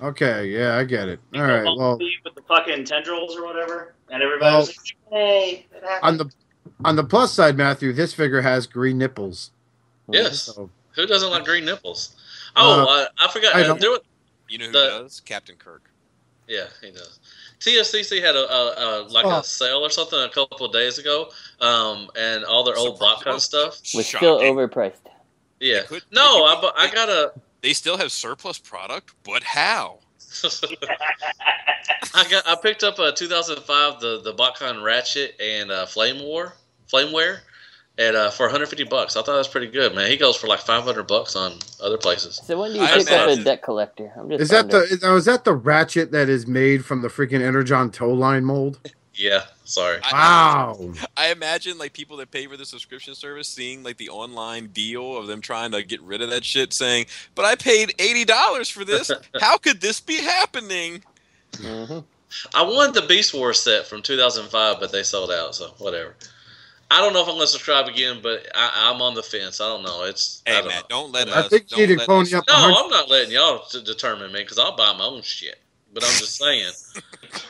Okay, yeah, I get it. All right, well, With the fucking tendrils or whatever, and everybody was like, "Hey, it happened." on the plus side, Matthew, this figure has green nipples. Yes. So, Who doesn't like green nipples? Oh, I forgot. I don't. You know who The- does? Captain Kirk. Yeah, he does. TFCC had a sale or something a couple of days ago, and all their old BotCon stuff. Was still Shocking. overpriced. Yeah. They could- No, they could- I got a. They still have surplus product, but how? I picked up a 2005 the BotCon Ratchet and Flameware at for $150. I thought that was pretty good, man. He goes for like $500 on other places. So when do you I pick up a imagine- debt collector? I'm just is that wondering. is that the ratchet that is made from the freaking Energon toe line mold? Yeah, sorry. Wow. I imagine like people that pay for the subscription service seeing like the online deal of them trying to get rid of that shit, saying, "But I paid $80 for this. How could this be happening?" Mhm. I wanted the Beast Wars set from 2005, but they sold out, so whatever. I don't know if I'm going to subscribe again, but I'm on the fence. I don't know. I Hey don't Matt, know. don't let I us. think you need don't to let pony us- up. No, I'm not letting y'all determine me because I'll buy my own shit. But I'm just saying,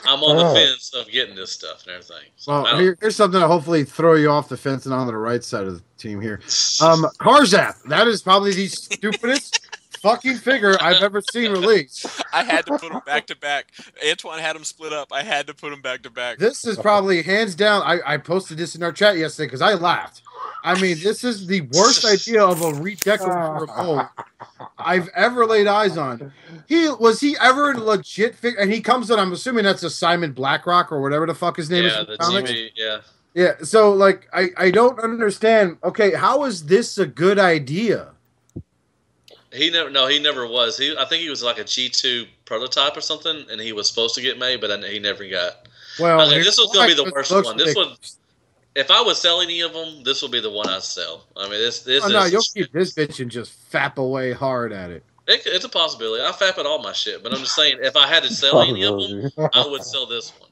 I'm on the fence of getting this stuff and everything. So I Well, don't- here's something to hopefully throw you off the fence and onto the right side of the team here. CARZAP. That is probably the stupidest fucking figure I've ever seen released. I had to put them back to back. Antoine had them split up. I had to put them back to back. This is probably hands down. I posted this in our chat yesterday because I laughed. I mean, this is the worst idea of a redecorator of mold I've ever laid eyes on. Was he ever a legit figure? And he comes in. I'm assuming that's a Simon Blackrock or whatever the fuck his name is. yeah, in the comics. TV, yeah. Yeah. So like, I don't understand. Okay, how is this a good idea? He never was. I think he was like a G2 prototype or something, and he was supposed to get made, but he never got. Well, I mean, this was going to be the worst looks one. This like- one, if I was selling any of them, this would be the one I'd sell. I mean, this Oh, no, is you'll keep this bitch and just fap away hard at it. it's a possibility. I fap at all my shit, but I'm just saying, if I had to sell any of them, I would sell this one.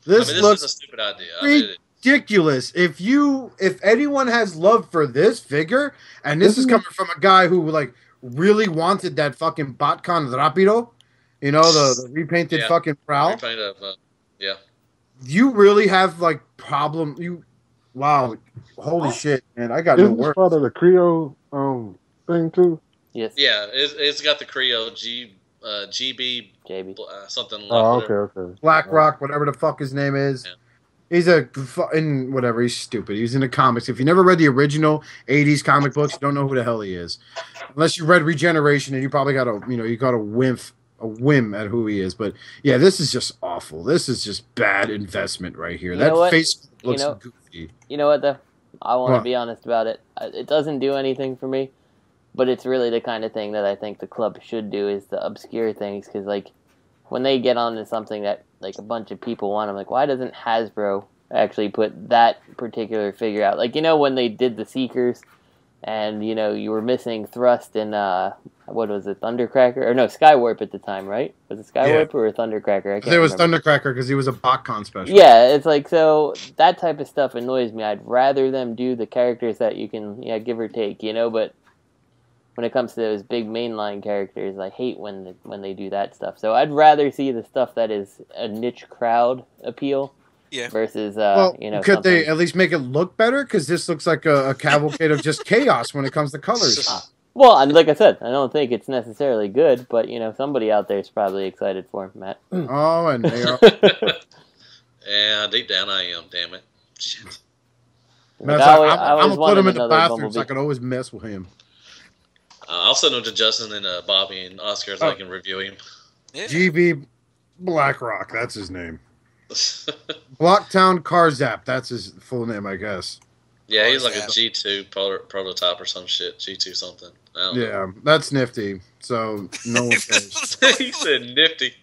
This I mean, looks this is a stupid idea. I mean, ridiculous. If anyone has love for this figure, and this is coming from a guy who like really wanted that fucking BotCon Rapido, you know, the repainted Yeah. fucking prowl. repaint of, yeah. You really have like wow, holy shit, man! I got no Isn't this words. part of the Creo thing too? Yes. Yeah, it's got the Creo GB JB. something like Oh, whatever. okay. Blackrock, whatever the fuck his name is. Yeah. He's in whatever. He's stupid. He's in the comics. If you never read the original '80s comic books, you don't know who the hell he is, unless you read Regeneration, and you probably got a wimp whim at who he is. But yeah, this is just awful. This is just bad investment right here. You know That what? face looks goofy. You know what, though? I want to What? be honest about it. It doesn't do anything for me, but it's really the kind of thing that I think the club should do, is the obscure things, because, like, when they get onto something that, like, a bunch of people want, I'm like, why doesn't Hasbro actually put that particular figure out? Like, you know, when they did the Seekers, and, you know, you were missing Thrust and, what was it, Thundercracker? Or no, Skywarp at the time, right? Was it Skywarp or Thundercracker? I I can't think it was remember. Thundercracker because he was a BotCon special. Yeah, it's like, so that type of stuff annoys me. I'd rather them do the characters that you can, give or take, you know, but when it comes to those big mainline characters, I hate when they do that stuff. So I'd rather see the stuff that is a niche crowd appeal versus, could they at least make it look better? Because this looks like a cavalcade of just chaos when it comes to colors. Well, and like I said, I don't think it's necessarily good, but, you know, somebody out there is probably excited for him, Matt. Oh, and they are. Yeah, deep down I am, damn it. Shit. Matt's I like, I'm always going to put him in wanted the another bathroom Bumblebee. so I can always mess with him. I'll send them to Justin and Bobby and Oscar so they can review him. Yeah. GB Blackrock, that's his name. Blocktown CARZAP, that's his full name, I guess. Yeah, he's like a G2 prototype or some shit. G2 something. I don't know. Yeah, that's nifty. So no one cares. He said nifty.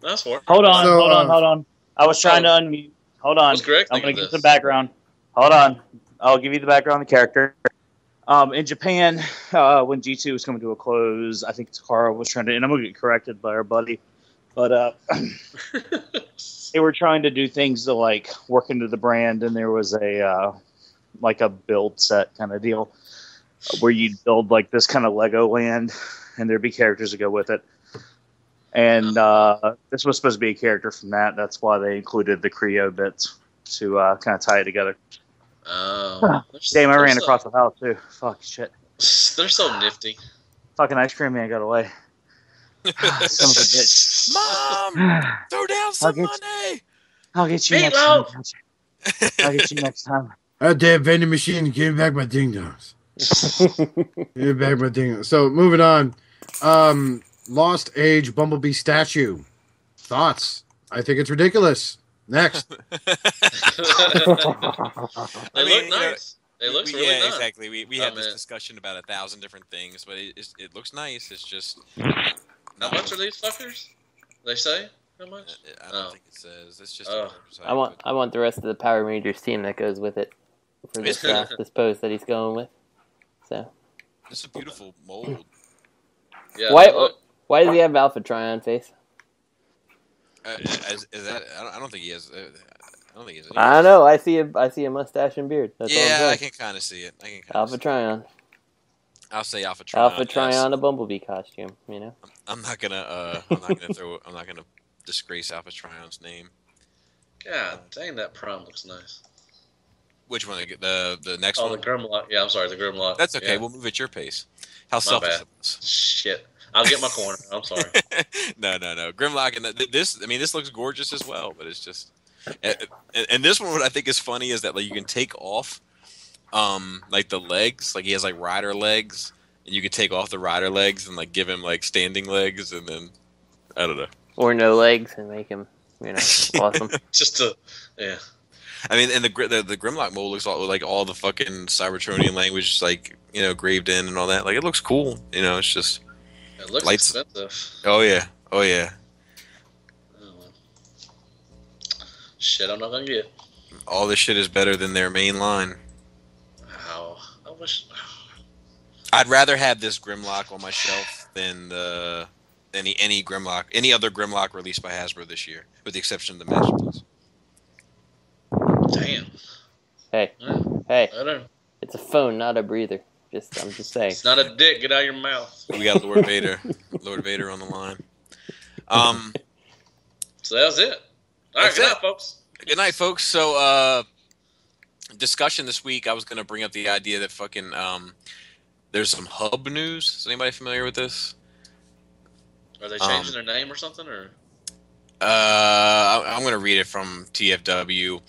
That's for Hold on, So, hold on. I was trying to unmute. Hold on. What's Greg I'm think going of to give this? some background. Hold on. I'll give you the background of the character. In Japan, when G2 was coming to a close, I think Takara was trying to, and I'm going to get corrected by our buddy, but they were trying to do things to, like, work into the brand, and there was a like a build set kind of deal where you'd build like this kind of Lego land, and there'd be characters to go with it. And this was supposed to be a character from that. That's why they included the Creo bits to kind of tie it together. Oh. Damn, I ran across the house too. Fuck, shit. They're so nifty. Fucking ice cream man got away. Son of a bitch. Mom, throw down some money. I'll get you next time. I'll get you next time. That damn vending machine, give me back my ding-dongs. Give me back my ding-dongs. So, moving on. Lost Age Bumblebee statue. Thoughts? I think it's ridiculous. Next. They look nice. They look really nice. Yeah, exactly. We had this discussion about 1,000 different things, but it looks nice. It's just... How much are these fuckers? They say? How much? I don't think it says. It's just. I want the rest of the Power Rangers team that goes with it for this this pose that he's going with. So. It's a beautiful mold. Yeah. Why does he have Alpha Trion face? Is that? I don't think he has. I don't think he has. I don't know. I see a mustache and beard. That's all I'm saying. I can kind of see it. Alpha Trion. I'll say Alpha Trion. Alpha Trion, a Bumblebee costume. You know. I'm not gonna disgrace Alpha Trion's name. God dang, that Prime looks nice. Which one? The next one? Oh, the Grimlock. Yeah, I'm sorry, the Grimlock. That's okay. Yeah. We'll move at your pace. How selfish it was. Shit. I'll get my corner. I'm sorry. No. Grimlock and this. I mean, this looks gorgeous as well, but it's just. And this one, what I think is funny is that like you can take off, like the legs. Like he has like rider legs, and you can take off the rider legs and like give him like standing legs, and then I don't know. Or no legs and make him, awesome. Yeah. I mean, and the Grimlock mold looks like all the fucking Cybertronian language, like graved in and all that. Like it looks cool. It's just. It looks expensive. Oh yeah. Oh, well. Shit, I'm not gonna get. All this shit is better than their main line. Wow. I wish. I'd rather have this Grimlock on my shelf than any other Grimlock released by Hasbro this year, with the exception of the Masterpiece. Damn. Hey. I don't know. It's a phone, not a breather. I'm just saying. It's not a dick. Get out of your mouth. We got Lord Vader. Lord Vader on the line. So that's it. All right, good night, folks. Good night, folks. So, discussion this week, I was going to bring up the idea that fucking, there's some hub news. Is anybody familiar with this? Are they changing their name or something? Or I'm going to read it from TFW.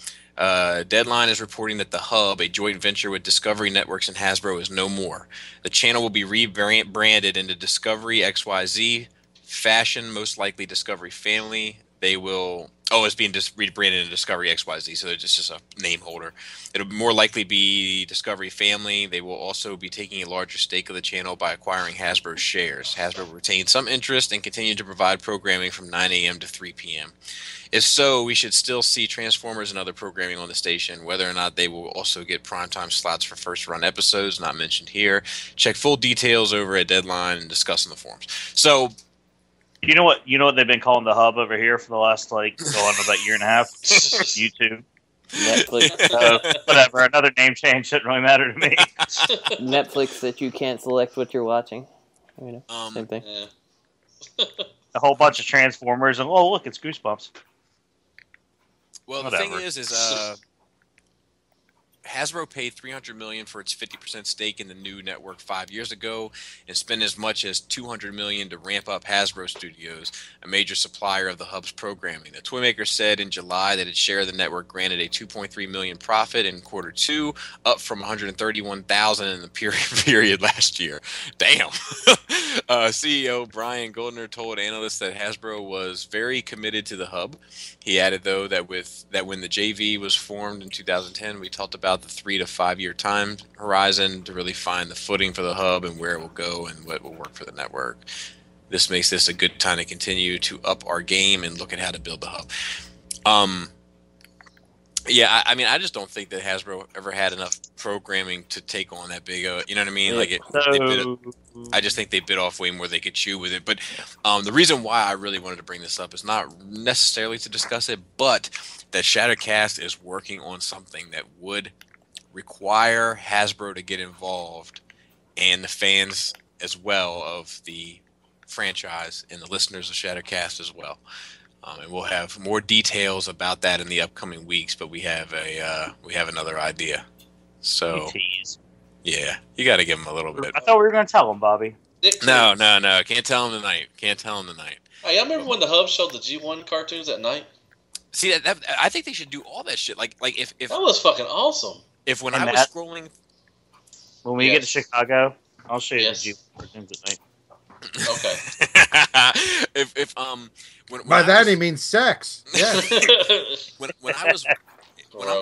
Deadline is reporting that the Hub, a joint venture with Discovery Networks and Hasbro, is no more. The channel will be rebranded into Discovery XYZ Fashion, most likely Discovery Family. They will. Oh, it's being rebranded into Discovery XYZ, so it's just a name holder. It'll more likely be Discovery Family. They will also be taking a larger stake of the channel by acquiring Hasbro shares. Hasbro will retain some interest and continue to provide programming from 9 a.m. to 3 p.m. If so, we should still see Transformers and other programming on the station. Whether or not they will also get primetime slots for first-run episodes, not mentioned here. Check full details over at Deadline and discuss in the forums. So. You know what they've been calling the hub over here for the last going about year and a half? YouTube. Netflix. Whatever. Another name change shouldn't really matter to me. Netflix that you can't select what you're watching. Same thing. Yeah. A whole bunch of Transformers, and oh look, it's Goosebumps. Well, Whatever. the thing is Hasbro paid $300 million for its 50% stake in the new network 5 years ago, and spent as much as $200 million to ramp up Hasbro Studios, a major supplier of the hub's programming. The toymaker said in July that its share of the network granted a $2.3 million profit in Q2, up from $131,000 in the period last year. Damn. CEO Brian Goldner told analysts that Hasbro was very committed to the hub. He added, though, that when the JV was formed in 2010, we talked about the 3 to 5 year time horizon to really find the footing for the hub and where it will go and what will work for the network. This makes this a good time to continue to up our game and look at how to build the hub. Yeah, I mean, I just don't think that Hasbro ever had enough programming to take on that big. You know what I mean? Like, I just think they bit off way more they could chew with it. But the reason why I really wanted to bring this up is not necessarily to discuss it, but that Shattercast is working on something that would require Hasbro to get involved, and the fans as well of the franchise and the listeners of Shattercast as well. And we'll have more details about that in the upcoming weeks, but we have another idea. So, yeah, you got to give them a little bit. I thought we were going to tell them, Bobby. No. Can't tell them tonight. Hey, I remember when the hub showed the G1 cartoons at night. See that I think they should do all that shit. Like if that was fucking awesome. If when I was scrolling, when we get to Chicago, I'll show you the G1 cartoons at night. Okay. if when by that he means sex. Yeah. when I'm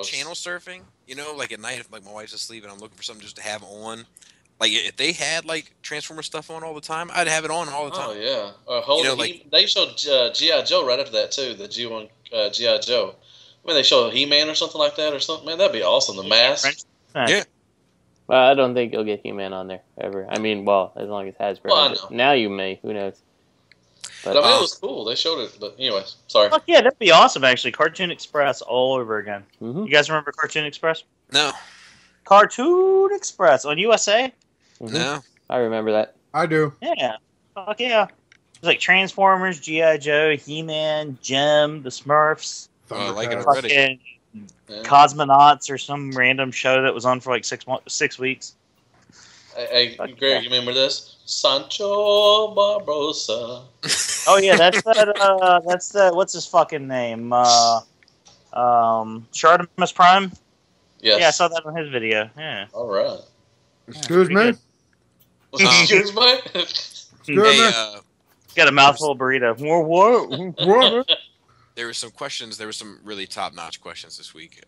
channel surfing, like at night, if like my wife's asleep and I'm looking for something just to have on, like if they had like Transformer stuff on all the time, I'd have it on all the time. Oh yeah. They showed G.I. Joe right after that too. The G1 G.I. Joe. I mean, they showed He-Man or something like that or something. Man, that'd be awesome. The mask. Yeah. Well, I don't think you'll get He-Man on there ever. I mean, well, as long as Hasbro. Well, now you may. Who knows? But I mean, it was cool. They showed it. But anyway, sorry. Fuck yeah, that'd be awesome, actually. Cartoon Express all over again. Mm-hmm. You guys remember Cartoon Express? No. Cartoon Express on USA? Mm-hmm. No. I remember that. I do. Yeah. Fuck yeah. It was like Transformers, G.I. Joe, He-Man, Jem, the Smurfs. Oh, I like it already. Fucking Cosmonauts or some random show that was on for like 6 weeks. Hey, Greg, you remember this? Sancho Barbosa. Oh yeah, that's that. That's the what's his fucking name? Shartimus Prime. Yes. Yeah, I saw that on his video. Yeah. All right. Excuse me. Excuse me. Got a mouthful of burrito. What? There were some questions. There were some really top-notch questions this week.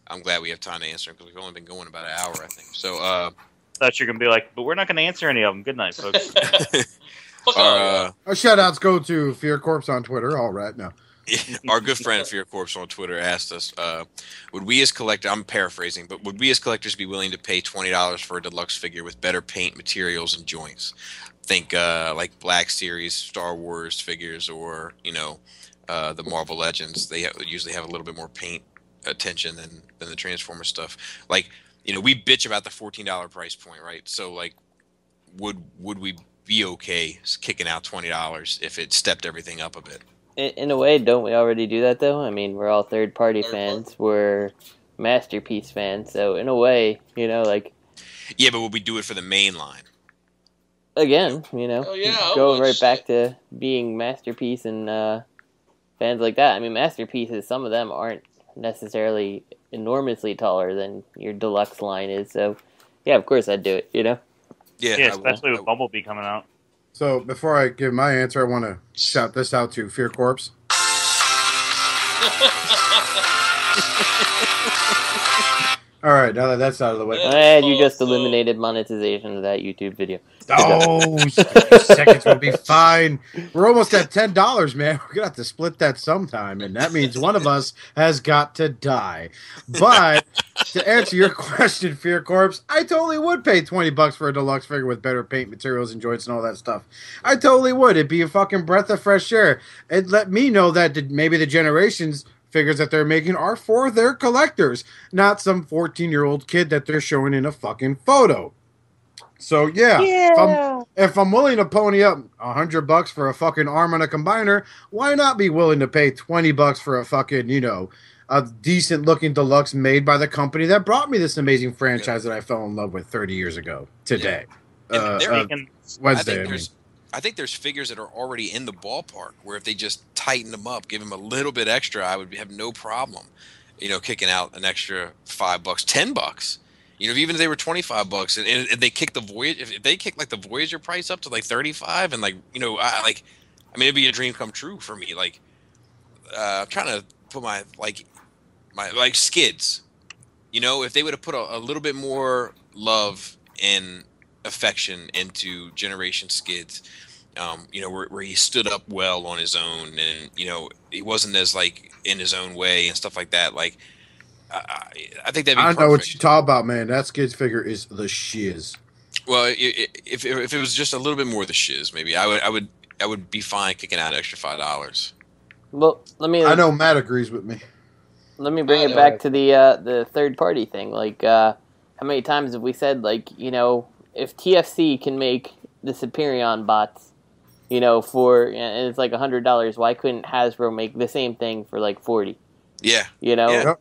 I'm glad we have time to answer them because we've only been going about an hour, I think. So, thought you were gonna be like, but we're not gonna answer any of them. Good night, folks. Our shout-outs go to Fear Corpse on Twitter. All right, now. Our good friend Fear Corpse on Twitter asked us, would we as collectors, I'm paraphrasing, but would we as collectors be willing to pay $20 for a deluxe figure with better paint, materials, and joints? Think like Black Series, Star Wars figures, or, the Marvel Legends. They usually have a little bit more paint attention than the Transformer stuff. Like, we bitch about the $14 price point, right? So, like, would we be okay kicking out $20 if it stepped everything up a bit? In a way, don't we already do that, though? I mean, we're all third-party fans. We're Masterpiece fans. So, in a way, like... Yeah, but would we do it for the main line? Again, going right back to being Masterpiece and fans like that. I mean, Masterpieces, some of them aren't necessarily enormously taller than your deluxe line is. So, yeah, of course I'd do it, Yeah, especially with Bumblebee coming out. So before I give my answer, I want to shout this out to Fear Corpse. All right, now that that's out of the way. And you just eliminated monetization of that YouTube video. Oh, seconds will be fine. We're almost at $10, man. We're gonna have to split that sometime, and that means one of us has got to die. But to answer your question, Fear Corpse, I totally would pay $20 for a deluxe figure with better paint materials and joints and all that stuff. I totally would. It'd be a fucking breath of fresh air. It'd let me know that maybe the generations figures that they're making are for their collectors, not some 14-year-old kid that they're showing in a fucking photo. So if I'm willing to pony up $100 for a fucking arm on a combiner, why not be willing to pay $20 for a fucking, a decent looking deluxe made by the company that brought me this amazing franchise that I fell in love with 30 years ago today. Wednesday. I think there's figures that are already in the ballpark where if they just tighten them up, give them a little bit extra, I would have no problem, kicking out an extra $5, $10. Even if they were $25 and they kick the Voyager, if they kick like the Voyager price up to like 35 and it'd be a dream come true for me. Like, I'm trying to put my skids, if they would have put a little bit more love and affection into Generation Skids, where he stood up well on his own and, he wasn't as like in his own way and stuff like that. Like, I think that'd be perfect. I know what you talk about, man. That Skids figure is the shiz. Well, if it was just a little bit more of the shiz, maybe I would be fine kicking out an extra $5. Well, I know Matt agrees with me. Let me bring it back to the third party thing. Like, how many times have we said, like, if TFC can make the Superion bots, and it's like $100, why couldn't Hasbro make the same thing for like $40? Yeah. Yeah.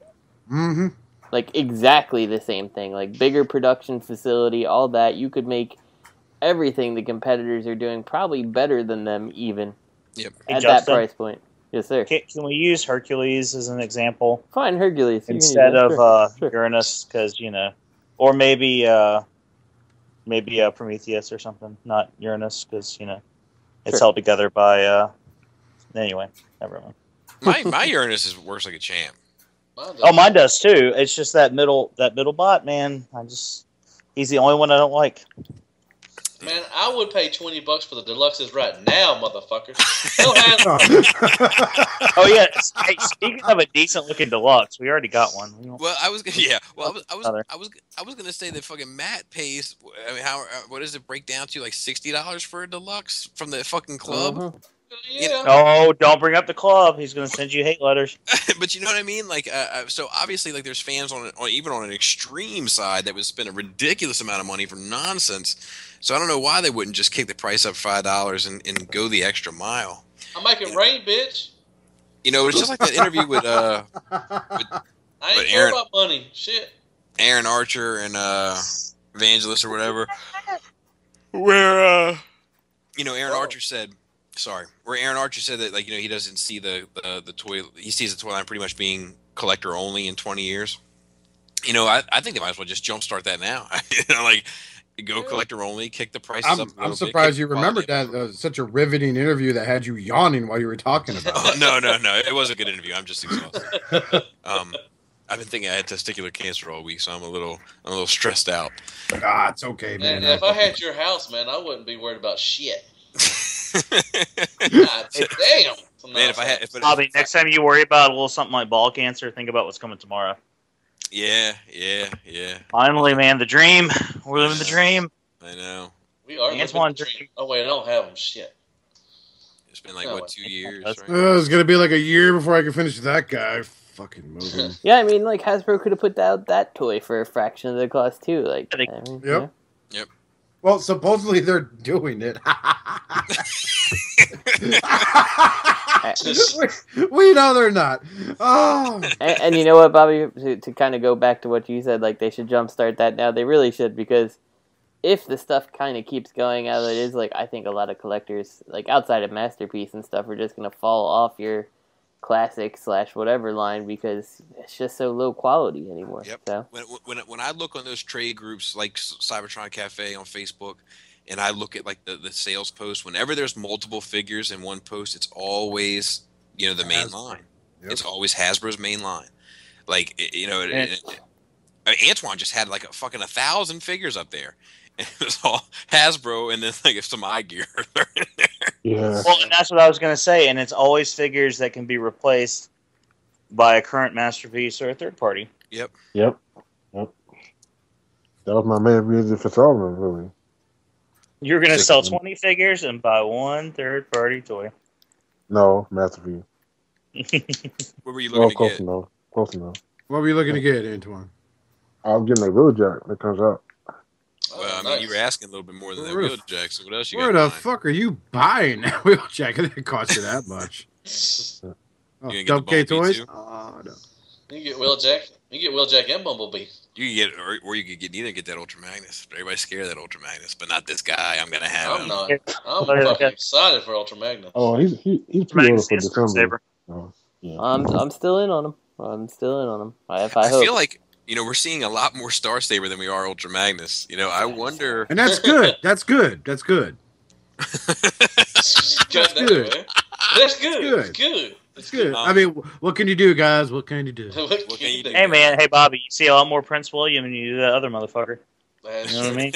Mm-hmm. Like exactly the same thing. Like bigger production facility, all that. You could make everything the competitors are doing probably better than them even. Yep. At that price point. Yes, sir. Can we use Hercules as an example? Fine, Hercules. Instead of Uranus, because, or maybe Prometheus or something, not Uranus, because, it's held together by, anyway, never mind. My Uranus works like a champ. Mine does too. It's just that middle bot, man. He's the only one I don't like. Man, I would pay $20 for the deluxes right now, motherfucker. Oh yeah. Hey, speaking of a decent looking deluxe, we already got one. Well, I was gonna say that fucking Matt pays. I mean, what does it break down to? Like $60 for a deluxe from the fucking club. Uh-huh. Yeah. Oh, don't bring up the club. He's going to send you hate letters. But you know what I mean? Like, so obviously, like, there's fans even on an extreme side that would spend a ridiculous amount of money for nonsense. So I don't know why they wouldn't just kick the price up $5 and go the extra mile. I'm making rain, bitch. It's just like that interview with I ain't care about money. Shit. Aaron Archer and Evangelist or whatever. Where Aaron Archer said. Sorry, where Aaron Archer said that, like, he doesn't see the toy. He sees the toy line pretty much being collector only in 20 years. I think they might as well just jumpstart that now. Go collector only, kick the prices up. I'm surprised you remembered that. Such a riveting interview that had you yawning while you were talking about it. No. It was a good interview. I'm just exhausted. I've been thinking I had testicular cancer all week, so I'm a little stressed out. It's okay, man. If I had your house, man, I wouldn't be worried about shit. God damn. Man, Bobby, next time you worry about a little something like ball cancer, think about what's coming tomorrow. Yeah. Finally, man, the dream. We're living the dream. I know. We are living the dream. Oh, wait, I don't have them. Shit. It's been like, 2 years? Right? It's going to be like a year before I can finish that guy. Fucking moving. Yeah, I mean, like, Hasbro could have put out that toy for a fraction of the cost, too. Like, Yep. Well, supposedly they're doing it. we know they're not. Oh. And you know what, Bobby? To kind of go back to what you said, like they should jumpstart that now. They really should, because if the stuff kind of keeps going as it is, like I think a lot of collectors, like outside of Masterpiece and stuff, are just gonna fall off your classic / whatever line because it's just so low quality anymore. Yep. So when I look on those trade groups like Cybertron Cafe on Facebook, and I look at like the sales post, whenever there's multiple figures in one post, it's always, you know, the main line. Yep. It's always Hasbro's main line. Like, you know, Antoine just had like a fucking 1,000 figures up there. And it was all Hasbro, and then like some gear. Yeah. Well, and that's what I was going to say. And it's always figures that can be replaced by a current masterpiece or a third party. Yep. Yep. That was my main reason for selling them, really. You're going to sell 20 figures and buy one third party toy. No, masterpiece. What were you looking to close get? enough. Close enough. What were you looking to get, Antoine? I'm getting a Wheeljack that comes out. Well, I mean, you were asking a little bit more than that Wheeljack, so what else you got? Where the fuck are you buying that Wheeljack? It didn't cost you that much. Dub K Toys? Oh, no. You can get Wheeljack. You can get Wheeljack and Bumblebee. You can get, or you could get that Ultra Magnus. Everybody's scared of that Ultra Magnus, but not this guy. I'm gonna have him. I'm not. I'm fucking excited for Ultra Magnus. Oh, he's pre-ordered for December. Oh, yeah. I'm still in on him. I I feel like, you know, we're seeing a lot more Star Saber than we are Ultra Magnus. You know, I wonder. And that's good. That's good. That's good. That's good. That's good. It's good. It's good. I mean, what can you do, guys? What can you do? What can you do? Hey, man. Hey, Bobby. You see a lot more Prince William than you do that other motherfucker. That's You know what I mean?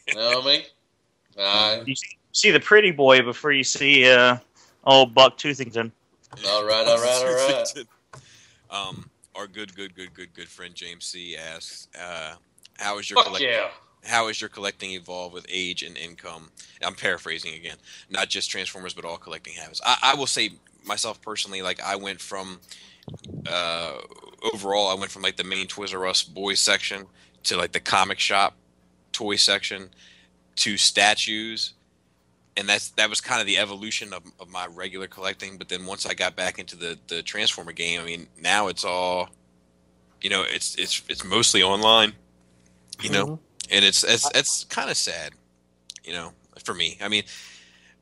You know what I mean? You see the pretty boy before you see old Buck Toothington. All right. Our good friend James C asks, how is your collecting evolved with age and income? I'm paraphrasing again. Not just Transformers, but all collecting habits. I will say myself personally, like I went from overall, I went from like the main Toys R Us boys section to like the comic shop toy section to statues. And that was kind of the evolution of my regular collecting. But then once I got back into the Transformer game, I mean, now it's all, you know, it's mostly online, you know, and it's kind of sad, you know, for me. I mean,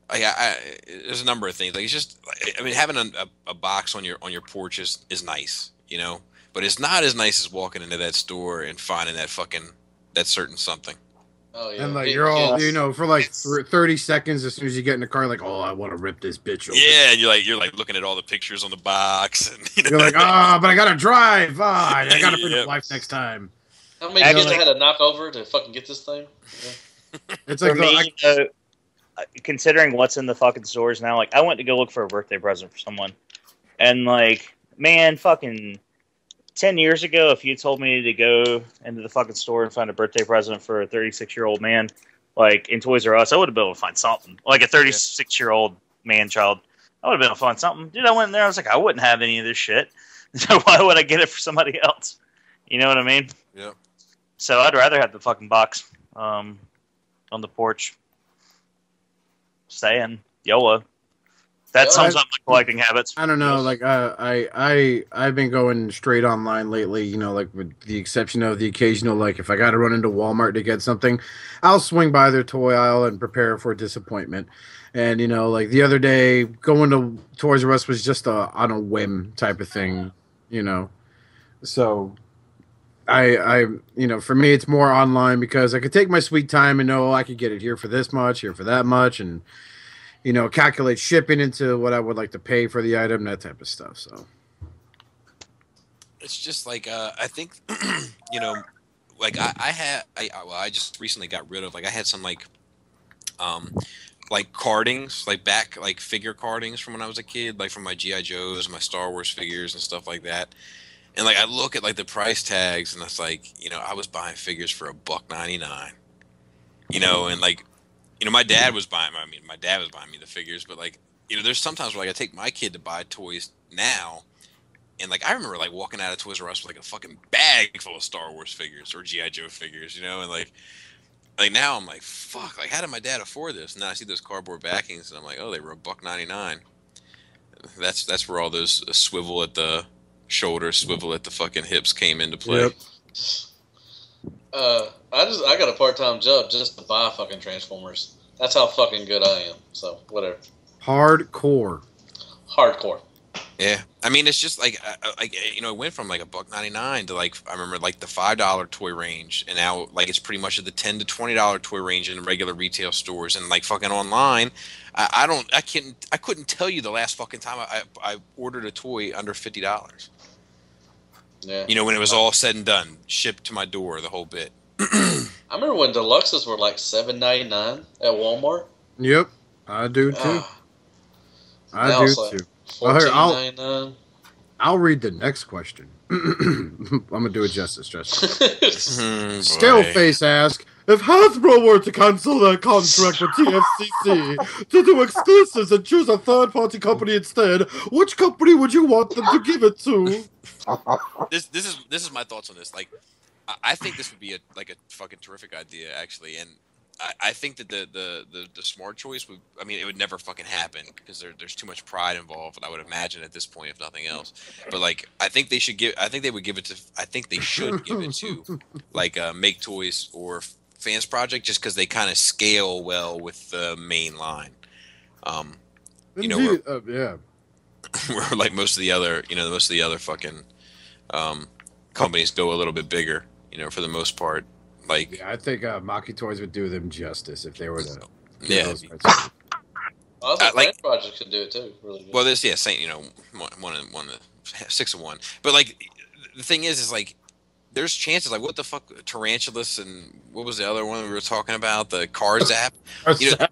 there's a number of things. Like it's just, I mean, having a box on your porch is nice, you know, but it's not as nice as walking into that store and finding that certain something. Oh, yeah. And like you're all, you know, for like 30 seconds as soon as you get in the car, like, oh, I want to rip this bitch open. Yeah, and you're like looking at all the pictures on the box, and you're like, but I gotta drive. I gotta bring it to life next time. How many kids I had to knock over to fucking get this thing? Yeah. It's like for me, considering what's in the fucking stores now, like I went to go look for a birthday present for someone, and like, man, fucking 10 years ago, if you told me to go into the fucking store and find a birthday present for a 36-year-old man, like in Toys R Us, I would have been able to find something. Like a 36-year-old man-child, I would have been able to find something. Dude, I went in there, I was like, I wouldn't have any of this shit. So why would I get it for somebody else? You know what I mean? Yeah. So I'd rather have the fucking box on the porch. Saying YOLO. That sums up my collecting habits. I don't know, like I've been going straight online lately, you know, like with the exception of the occasional, like if I got to run into Walmart to get something, I'll swing by their toy aisle and prepare for disappointment. And you know, like the other day, going to Toys R Us was just on a whim type of thing, you know. So I you know, for me it's more online because I could take my sweet time and know I could get it here for this much, here for that much, and you know, calculate shipping into what I would like to pay for the item, that type of stuff. So it's just like I think you know, like I just recently got rid of, like I had some like cardings, like figure cardings from when I was a kid, like from my G.I. Joes, my Star Wars figures and stuff like that. And like I look at like the price tags and it's like, you know, I was buying figures for $1.99. You know, and like, you know, my dad was buying me the figures, but like, you know, there's sometimes where like I take my kid to buy toys now, and like I remember like walking out of Toys R Us with like a fucking bag full of Star Wars figures or G.I. Joe figures, you know, and like now I'm like, fuck, like how did my dad afford this? And then I see those cardboard backings and I'm like, oh, they were $1.99. That's where all those swivel at the shoulder, swivel at the fucking hips came into play. Yep. I got a part-time job just to buy fucking Transformers. That's how fucking good I am. So whatever. Hardcore. Yeah, I mean, it's just like it went from like $1.99 to like I remember like the $5 toy range, and now like it's pretty much at the $10 to $20 toy range in regular retail stores, and like fucking online. I couldn't tell you the last fucking time I ordered a toy under $50. Yeah. You know, when it was all said and done, shipped to my door, the whole bit. I remember when deluxes were like $7.99 at Walmart. Yep, I do too. I now do it's like too. $14.99. I'll read the next question. I'm gonna do it justice, Justin. Boy. Scaleface asks, if Hasbro were to cancel their contract with TFCC to do exclusives and choose a third-party company instead, which company would you want them to give it to? This is my thoughts on this. Like, I think this would be a fucking terrific idea, actually, and I think that the smart choice would. I mean, it would never fucking happen because there's too much pride involved. I would imagine at this point, if nothing else. But like, I think they should give. I think they would give it to. I think they should give it to like Make Toys or Fans Project, just because they kind of scale well with the main line. You know, yeah. where like most of the other fucking companies go a little bit bigger. You know, for the most part. Like, Yeah, I think Maki Toys would do them justice if they were to. Yeah. I think Fans Project could do it too. Really good. Well, same. You know, one 6 of 1. But like, the thing is like, there's chances. Like, what the fuck, Tarantulas, and what was the other one we were talking about? The CARZAP. You know,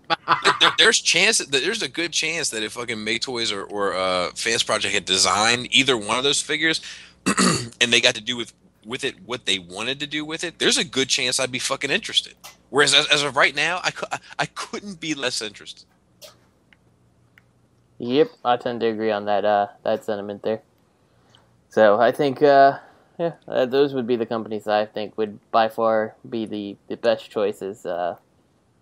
there's chances. There's a good chance that if fucking Make Toys or Fans Project had designed either one of those figures, and they got to do with it what they wanted to do with it, there's a good chance I'd be fucking interested. Whereas as of right now, I couldn't be less interested. Yep, I tend to agree on that sentiment there. So I think those would be the companies that I think would by far be the best choices. I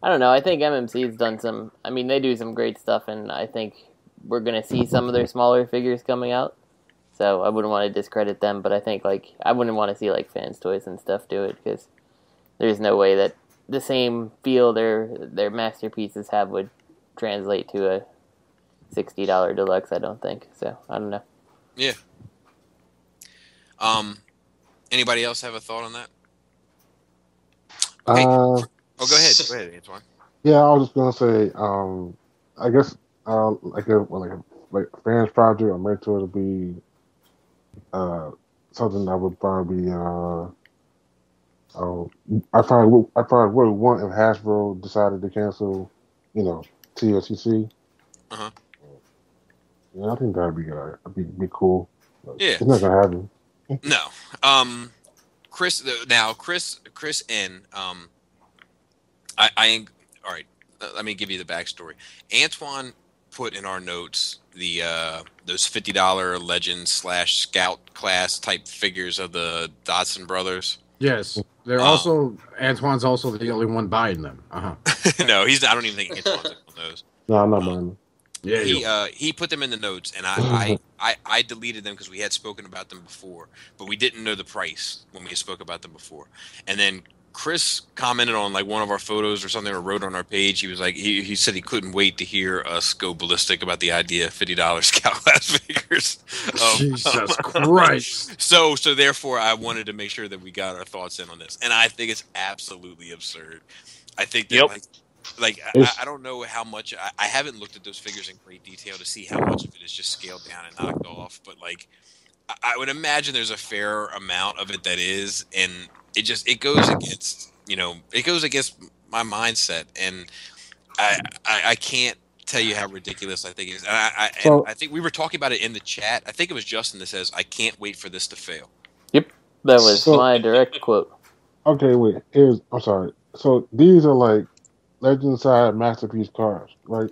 don't know. I think MMC's done some. I mean, they do some great stuff, and I think we're gonna see some of their smaller figures coming out. So I wouldn't want to discredit them, but I think like I wouldn't want to see like Fans Toys and stuff do it because there's no way that the same feel their masterpieces have would translate to a $60 deluxe. I don't think so. I don't know. Yeah. Anybody else have a thought on that? Okay. Go ahead. Go ahead, Antoine. Yeah, I was just gonna say, I guess like Fans Project or Make Toys would be something that would probably be I probably would want if Hasbro decided to cancel, you know, TFCC. Yeah, I think that'd be good. Be cool. Yeah, it's not gonna happen. No. Chris N. I all right. Let me give you the backstory. Antoine put in our notes the those $50 Legend / Scout class type figures of the Dodson brothers. Yes, they're also Antoine's also the only one buying them. No, I don't even think Antoine's on those. No, I'm not buying them. Yeah, he put them in the notes, and I deleted them because we had spoken about them before, but we didn't know the price when we spoke about them before. And then Chris commented on like one of our photos or something, or wrote on our page. He was like, he said he couldn't wait to hear us go ballistic about the idea of $50 Scout class figures. Jesus Christ! So therefore, I wanted to make sure that we got our thoughts in on this, and I think it's absolutely absurd. I think that I don't know how much. I haven't looked at those figures in great detail to see how much of it is just scaled down and knocked off. But like, I would imagine there's a fair amount of it that is, and it goes against my mindset, and I can't tell you how ridiculous I think it is. And I think we were talking about it in the chat. I think it was Justin that says, "I can't wait for this to fail." Yep, that was my direct quote. Okay, wait. I'm sorry. So these are like Legend side masterpiece cards, right?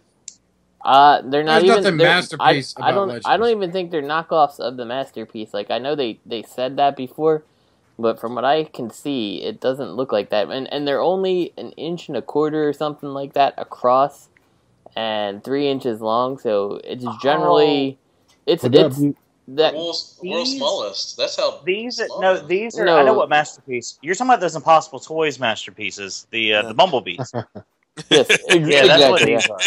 They're not There's even nothing masterpiece I don't Legends. even think they're knockoffs of the masterpiece. Like, I know they said that before, but from what I can see, it doesn't look like that. And they're only 1.25 inches or something like that across, and 3 inches long. So it's generally world's smallest. That's how these are. I know what masterpiece you're talking about. Those Impossible Toys masterpieces, the Bumblebees. Yes, yeah, that's what these are.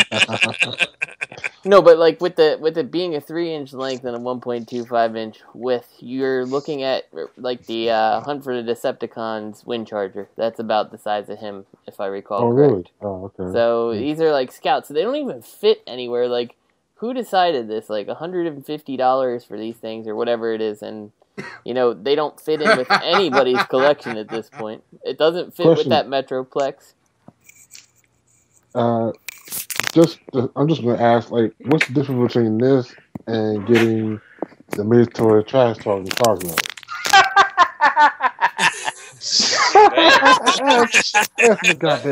No, but like with it being a 3-inch length and a 1.25-inch width, you're looking at like the Hunt for the Decepticons wind charger. That's about the size of him, if I recall correct. Really? Oh, okay. So these are like scouts. So they don't even fit anywhere. Like, who decided this? Like $150 for these things or whatever it is, and they don't fit in with anybody's collection at this point. It doesn't fit with that Metroplex. I'm just going to ask, like, what's the difference between this and getting the mandatory trash talk and CARZAP?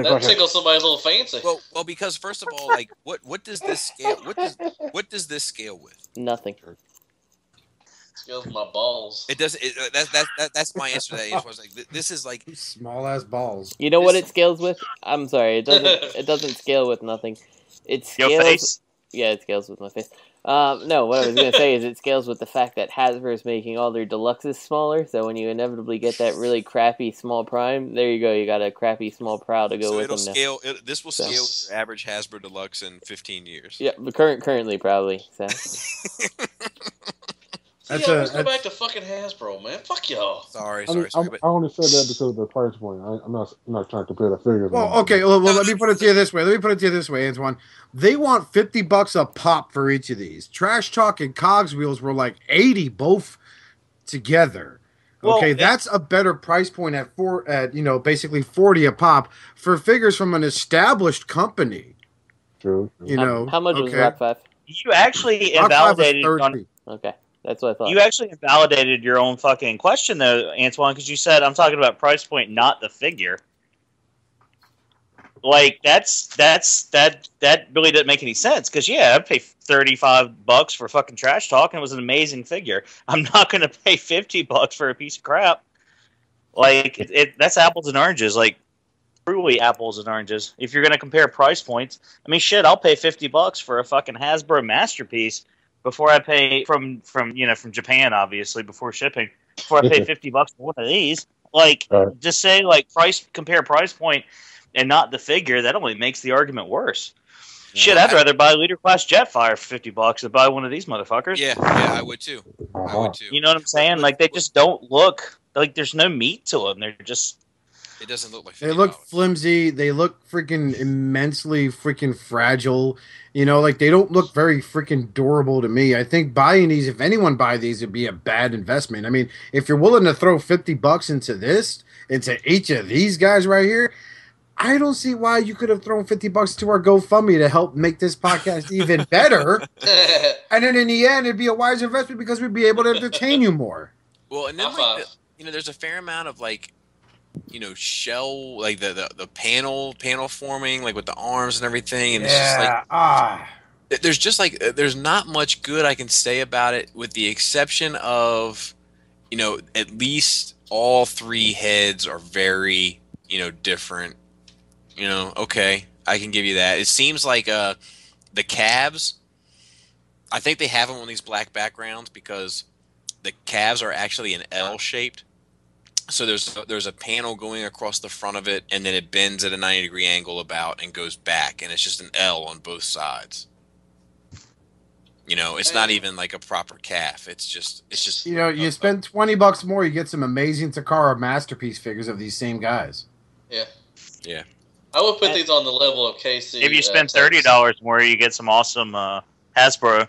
That tickles somebody's little fancy. Well, because first of all, like, what does this scale? What does this scale with? Nothing. Scales with my balls. It does. That's my answer to that. I was like, this is like small ass balls. You know what it scales with? I'm sorry, it doesn't. It doesn't scale with nothing. It scales. Your face? Yeah, it scales with my face. No, what I was going to say is it scales with the fact that Hasbro is making all their deluxes smaller, so when you inevitably get that really crappy small prime, there you go, you got a crappy small prow to go with them now. This will scale with your average Hasbro Deluxe in 15 years. Yeah, but currently probably, so. Let's go back to fucking Hasbro, man. Fuck y'all. Sorry. I only said that because of the price point. I'm not trying to compare the figures. Well, okay. Well, let me put it to you this way. Antoine. They want $50 a pop for each of these. Trash Talk and Cogs Wheels were like 80 both together. Okay, that's a better price point at basically 40 a pop for figures from an established company. True. How much was Rock 5? You actually invalidated. Okay. That's what I thought. You actually invalidated your own fucking question, though, Antoine, because you said I'm talking about price point, not the figure. Like that really doesn't make any sense. Because I'd pay $35 for fucking Trash Talk, and it was an amazing figure. I'm not going to pay $50 for a piece of crap. Like that's apples and oranges. Like truly apples and oranges. If you're going to compare price points, I mean, shit, I'll pay $50 for a fucking Hasbro masterpiece. Before I pay from Japan, obviously, before shipping, before I pay $50 for one of these, like just say like compare price point and not the figure, that only makes the argument worse. Yeah. Shit, I'd rather buy Leader Class Jetfire for $50 than buy one of these motherfuckers. Yeah, I would too. You know what I'm saying? Like they just don't look like there's no meat to them. They're just. It doesn't look like $50. They look flimsy. They look freaking immensely freaking fragile. Like they don't look very freaking durable to me. I think buying these, if anyone buy these, would be a bad investment. I mean, if you're willing to throw $50 into each of these guys right here, I don't see why you could have thrown $50 to our GoFundMe to help make this podcast even better. And then in the end, it'd be a wise investment because we'd be able to entertain you more. Well, and then there's a fair amount of like. Shell, like the panel forming, like with the arms and everything, and it's just like there's not much good I can say about it, with the exception of at least all three heads are very different. Okay, I can give you that. It seems like the calves, I think they have them on these black backgrounds because the calves are actually an L shaped. So there's a panel going across the front of it, and then it bends at a 90-degree angle about and goes back, and it's just an L on both sides. It's not even like a proper calf. It's just. You spend $20 more, you get some amazing Takara masterpiece figures of these same guys. Yeah. Yeah. I would put these on the level of KC. If you spend $30 more, you get some awesome Hasbro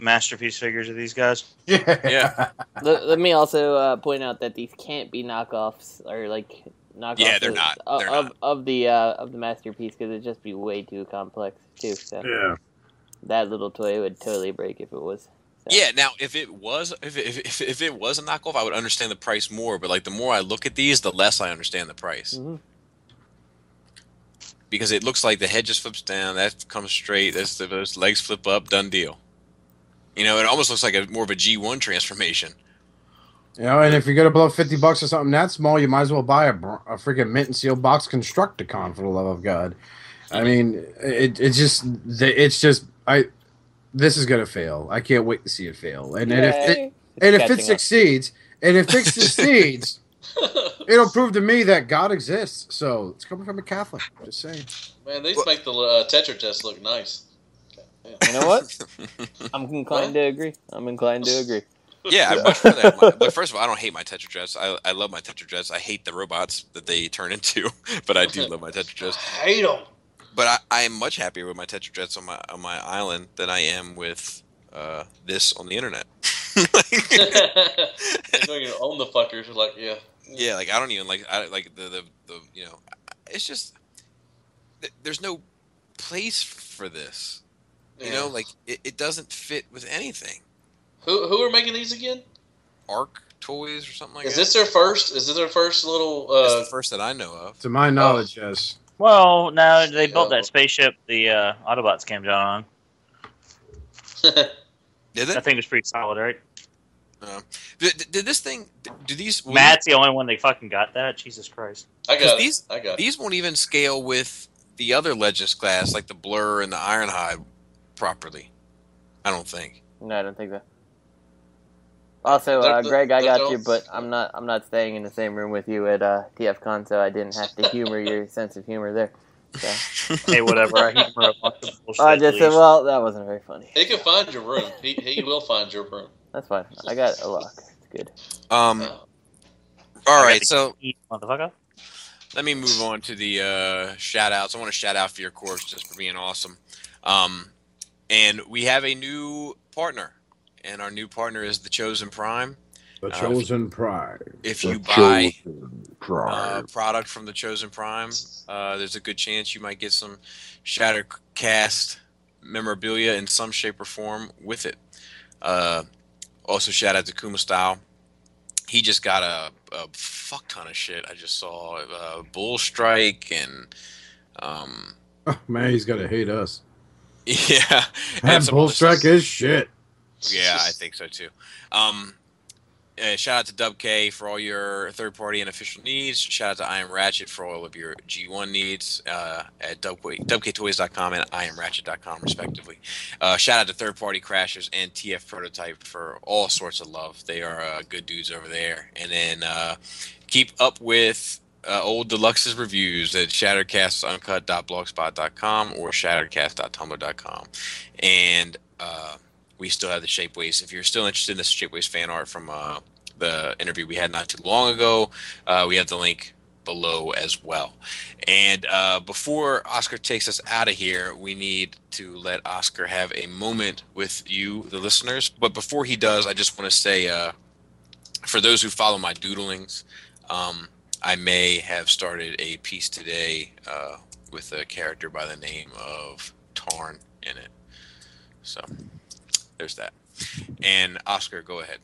masterpiece figures of these guys. Yeah. Let me also point out that these can't be knockoffs or like knockoffs. Yeah, they're not. Of the masterpiece, because it'd just be way too complex too. So that little toy would totally break if it was. So. Yeah. Now, if it was a knockoff, I would understand the price more. But like the more I look at these, the less I understand the price. Mm-hmm. Because it looks like the head just flips down, that comes straight, those legs flip up, done deal. It almost looks like more of a G1 transformation. And if you're going to blow $50 or something that small, you might as well buy a freaking mint and seal box Constructicon, for the love of God. I mean, this is going to fail. I can't wait to see it fail. And if it succeeds, it'll prove to me that God exists. So it's coming from a Catholic. Just saying. Man, these make the Tetra test look nice. You know what? I'm inclined to agree. Yeah, I much prefer that. But first of all, I don't hate my Tetra Jets. I love my Tetra Jets. I hate the robots that they turn into, but I do love my Tetra Jets. Hate them. But I am much happier with my Tetra Jets on my island than I am with this on the internet. You don't even own the fuckers. Like, yeah. Yeah, like I don't even like the you know, it's just there's no place for this. You know, like it doesn't fit with anything. Who are making these again? Arc Toys or something like that. Is this their first little? It's the first that I know of. To my knowledge, yes. Well, no, they built that spaceship the Autobots came down on. Did it? I think it was pretty solid, right? Did this thing? Do these? Matt's the only one they fucking got that. Jesus Christ! I got it. These won't even scale with the other Legends class, like the Blur and the Ironhide, properly. I don't think. No, I don't think that. Also, Greg, I got you, but I'm not staying in the same room with you at TFCon, so I didn't have to humor your sense of humor there. So. Hey, whatever. I humor a bunch of bullshit. I just said, well, that wasn't very funny. He can find your room. He will find your room. That's fine. I got a lock. It's good. All right, so motherfucker. Let me move on to the shout-outs. I want to shout out for your course just for being awesome. And we have a new partner, and our new partner is the Chosen Prime. The Chosen Prime. If you buy product from the Chosen Prime, there's a good chance you might get some Shattercast memorabilia in some shape or form with it. Also, shout out to Kuma Style. He just got a fuck ton of shit. I just saw Bull Strike and oh, man, he's gotta hate us. Yeah, and Bull Strike is shit. Yeah, I think so too. Shout out to Dub K for all your third-party and official needs. Shout out to I Am Ratchet for all of your G1 needs at dubktoys.com and IamRatchet.com, respectively. Shout out to third-party crashers and TF Prototype for all sorts of love. They are good dudes over there. And then keep up with old Deluxe's reviews at shattercastuncut.blogspot.com or shattercast.tumblr.com. And we still have the Shapeways. If you're still interested in this Shapeways fan art from the interview we had not too long ago, we have the link below as well. And before Oscar takes us out of here, we need to let Oscar have a moment with you, the listeners. But before he does, I just want to say, for those who follow my doodlings, I may have started a piece today with a character by the name of Tarn in it. So there's that. And Oscar, go ahead.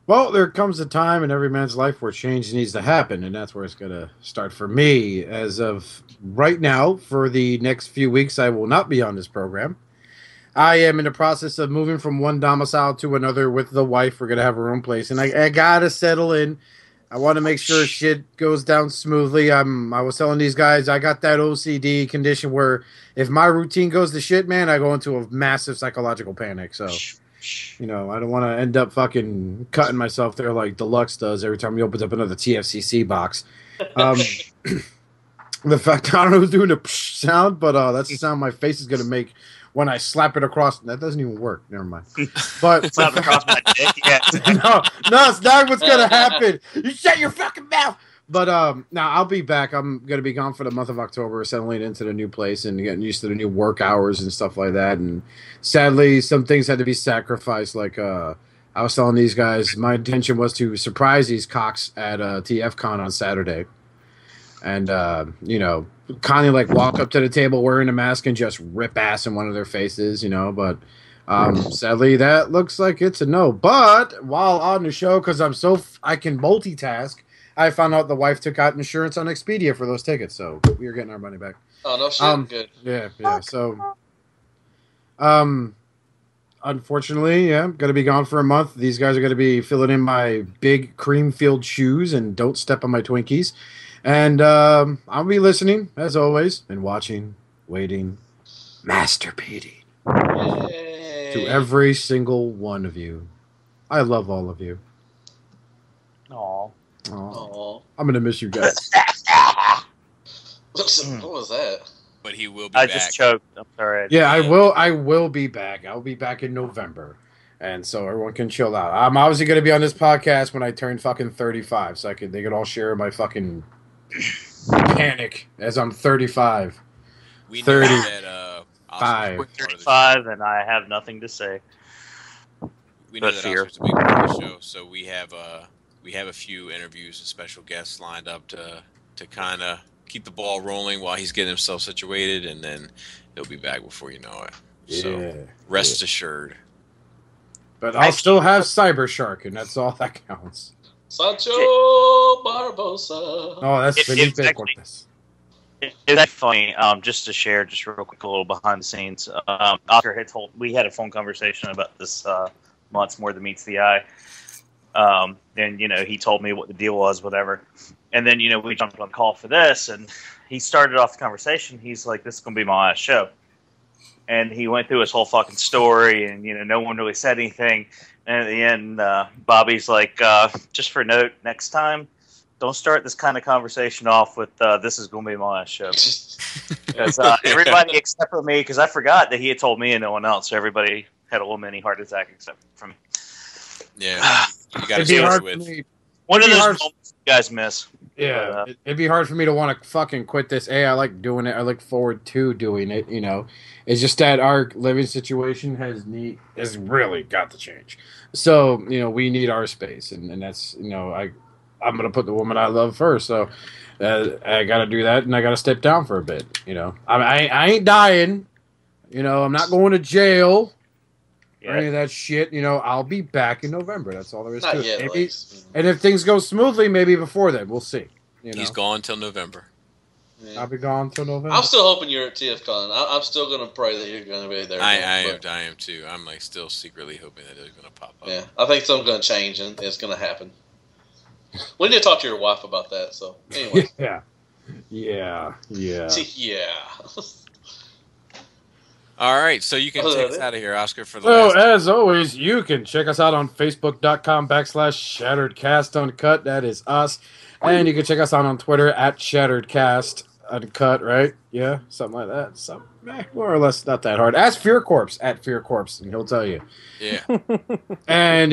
Well, there comes a time in every man's life where change needs to happen, and that's where it's going to start for me. As of right now, for the next few weeks, I will not be on this program. I am in the process of moving from one domicile to another with the wife. We're going to have our own place, and I got to settle in. I want to make sure shit goes down smoothly. I was telling these guys, I got that OCD condition where if my routine goes to shit, man, I go into a massive psychological panic. So, you know, I don't want to end up fucking cutting myself there like Deluxe does every time he opens up another TFCC box. The fact, I don't know who's doing the sound, but that's the sound my face is going to make when I slap it across. That doesn't even work. Never mind. But slap it across my dick. Yeah. no, it's not what's gonna happen. You shut your fucking mouth. But now I'll be back. I'm gonna be gone for the month of October, settling into the new place and getting used to the new work hours and stuff like that. And sadly, some things had to be sacrificed. Like I was telling these guys, my intention was to surprise these cocks at TFCon on Saturday. And, you know, kind of like walk up to the table wearing a mask and just rip ass in one of their faces, you know. But sadly, that looks like it's a no. But while on the show, because I can multitask, I found out the wife took out insurance on Expedia for those tickets. So we are getting our money back. Oh, no shit. Good. Yeah. So, unfortunately, yeah, I'm going to be gone for a month. These guys are going to be filling in my big cream-filled shoes and don't step on my Twinkies. And I'll be listening, as always, and watching, waiting, masturbating to every single one of you. I love all of you. Aww. I'm going to miss you guys. What was that? but he will be I back. just choked. I'm sorry. Yeah, I will be back. I'll be back in November. And so everyone can chill out. I'm obviously going to be on this podcast when I turn fucking 35, so they could all share my fucking panic as I'm 35. We know 30. that Oscar's a big part of the show. 35, and I have nothing to say. We know but that fear. Oscar's a big part of the show, so we have a few interviews and special guests lined up to kind of keep the ball rolling while he's getting himself situated, and then he'll be back before you know it. So rest assured. But I'll still have Cyber Shark, and that's all that counts. Sancho Barbosa. Oh, that's Felipe actually- Cortes. Is that funny? Just to share, just real quick, a little behind the scenes. Oscar had we had a phone conversation about this months more than meets the eye. And he told me what the deal was, whatever. And then we jumped on the call for this, and he started off the conversation. He's like, "This is gonna be my last show," and he went through his whole fucking story, and no one really said anything. And at the end, Bobby's like, "Just for a note, next time, don't start this kind of conversation off with this is going to be my last show." Because everybody except for me, because I forgot that he had told me and no one else. So everybody had a little mini heart attack except for me. Yeah, you got to It'd be start hard with. for me. One of those hard- moments you guys miss. Yeah, But, it'd be hard for me to want to fucking quit this. I like doing it. I look forward to doing it. It's just that our living situation has really got to change. So we need our space, and that's I'm gonna put the woman I love first. So I got to do that, and I got to step down for a bit. I ain't dying. I'm not going to jail. Or any of that shit, I'll be back in November. That's all there is to it. Not yet, at Maybe, least. and if things go smoothly, maybe before then. We'll see. He's gone till November. Yeah. I'll be gone till November. I'm still hoping you're at TFCon. I'm still going to pray that you're going to be there. I but, am too. I'm still secretly hoping that it's going to pop up. Yeah, I think something's going to change and it's going to happen. We need to talk to your wife about that. So anyway, yeah. yeah. All right, so you can Oh, take that us out of here, Oscar, for the So, last. as always, you can check us out on Facebook.com/ShatteredCast Uncut. That is us. And you can check us out on Twitter at ShatteredCast Uncut, right? Yeah, something like that. More or less not that hard. Ask Fear Corpse at Fear Corpse, and he'll tell you. Yeah. And,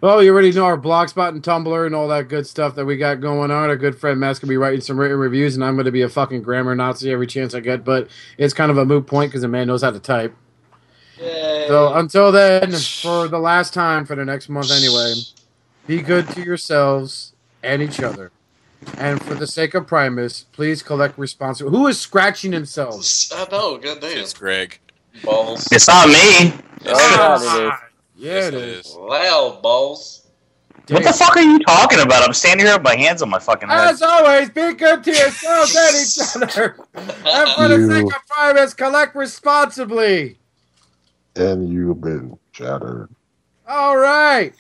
well, you already know our Blogspot and Tumblr and all that good stuff that we got going on. Our good friend Matt's going to be writing some written reviews, and I'm going to be a fucking grammar Nazi every chance I get, but it's kind of a moot point because the man knows how to type. Yay. So until then, for the last time for the next month anyway, be good to yourselves and each other. And for the sake of Primus, please collect responsibility. Who is scratching themselves? I know, goddamn. It's Greg. Balls. It's not me. Oh, Yeah, it is. Loud balls. What the fuck are you talking about? I'm standing here with my hands on my fucking head. As always, be good to yourselves and each other. And for the sake of Primus, collect responsibly. And you've been shattered. All right.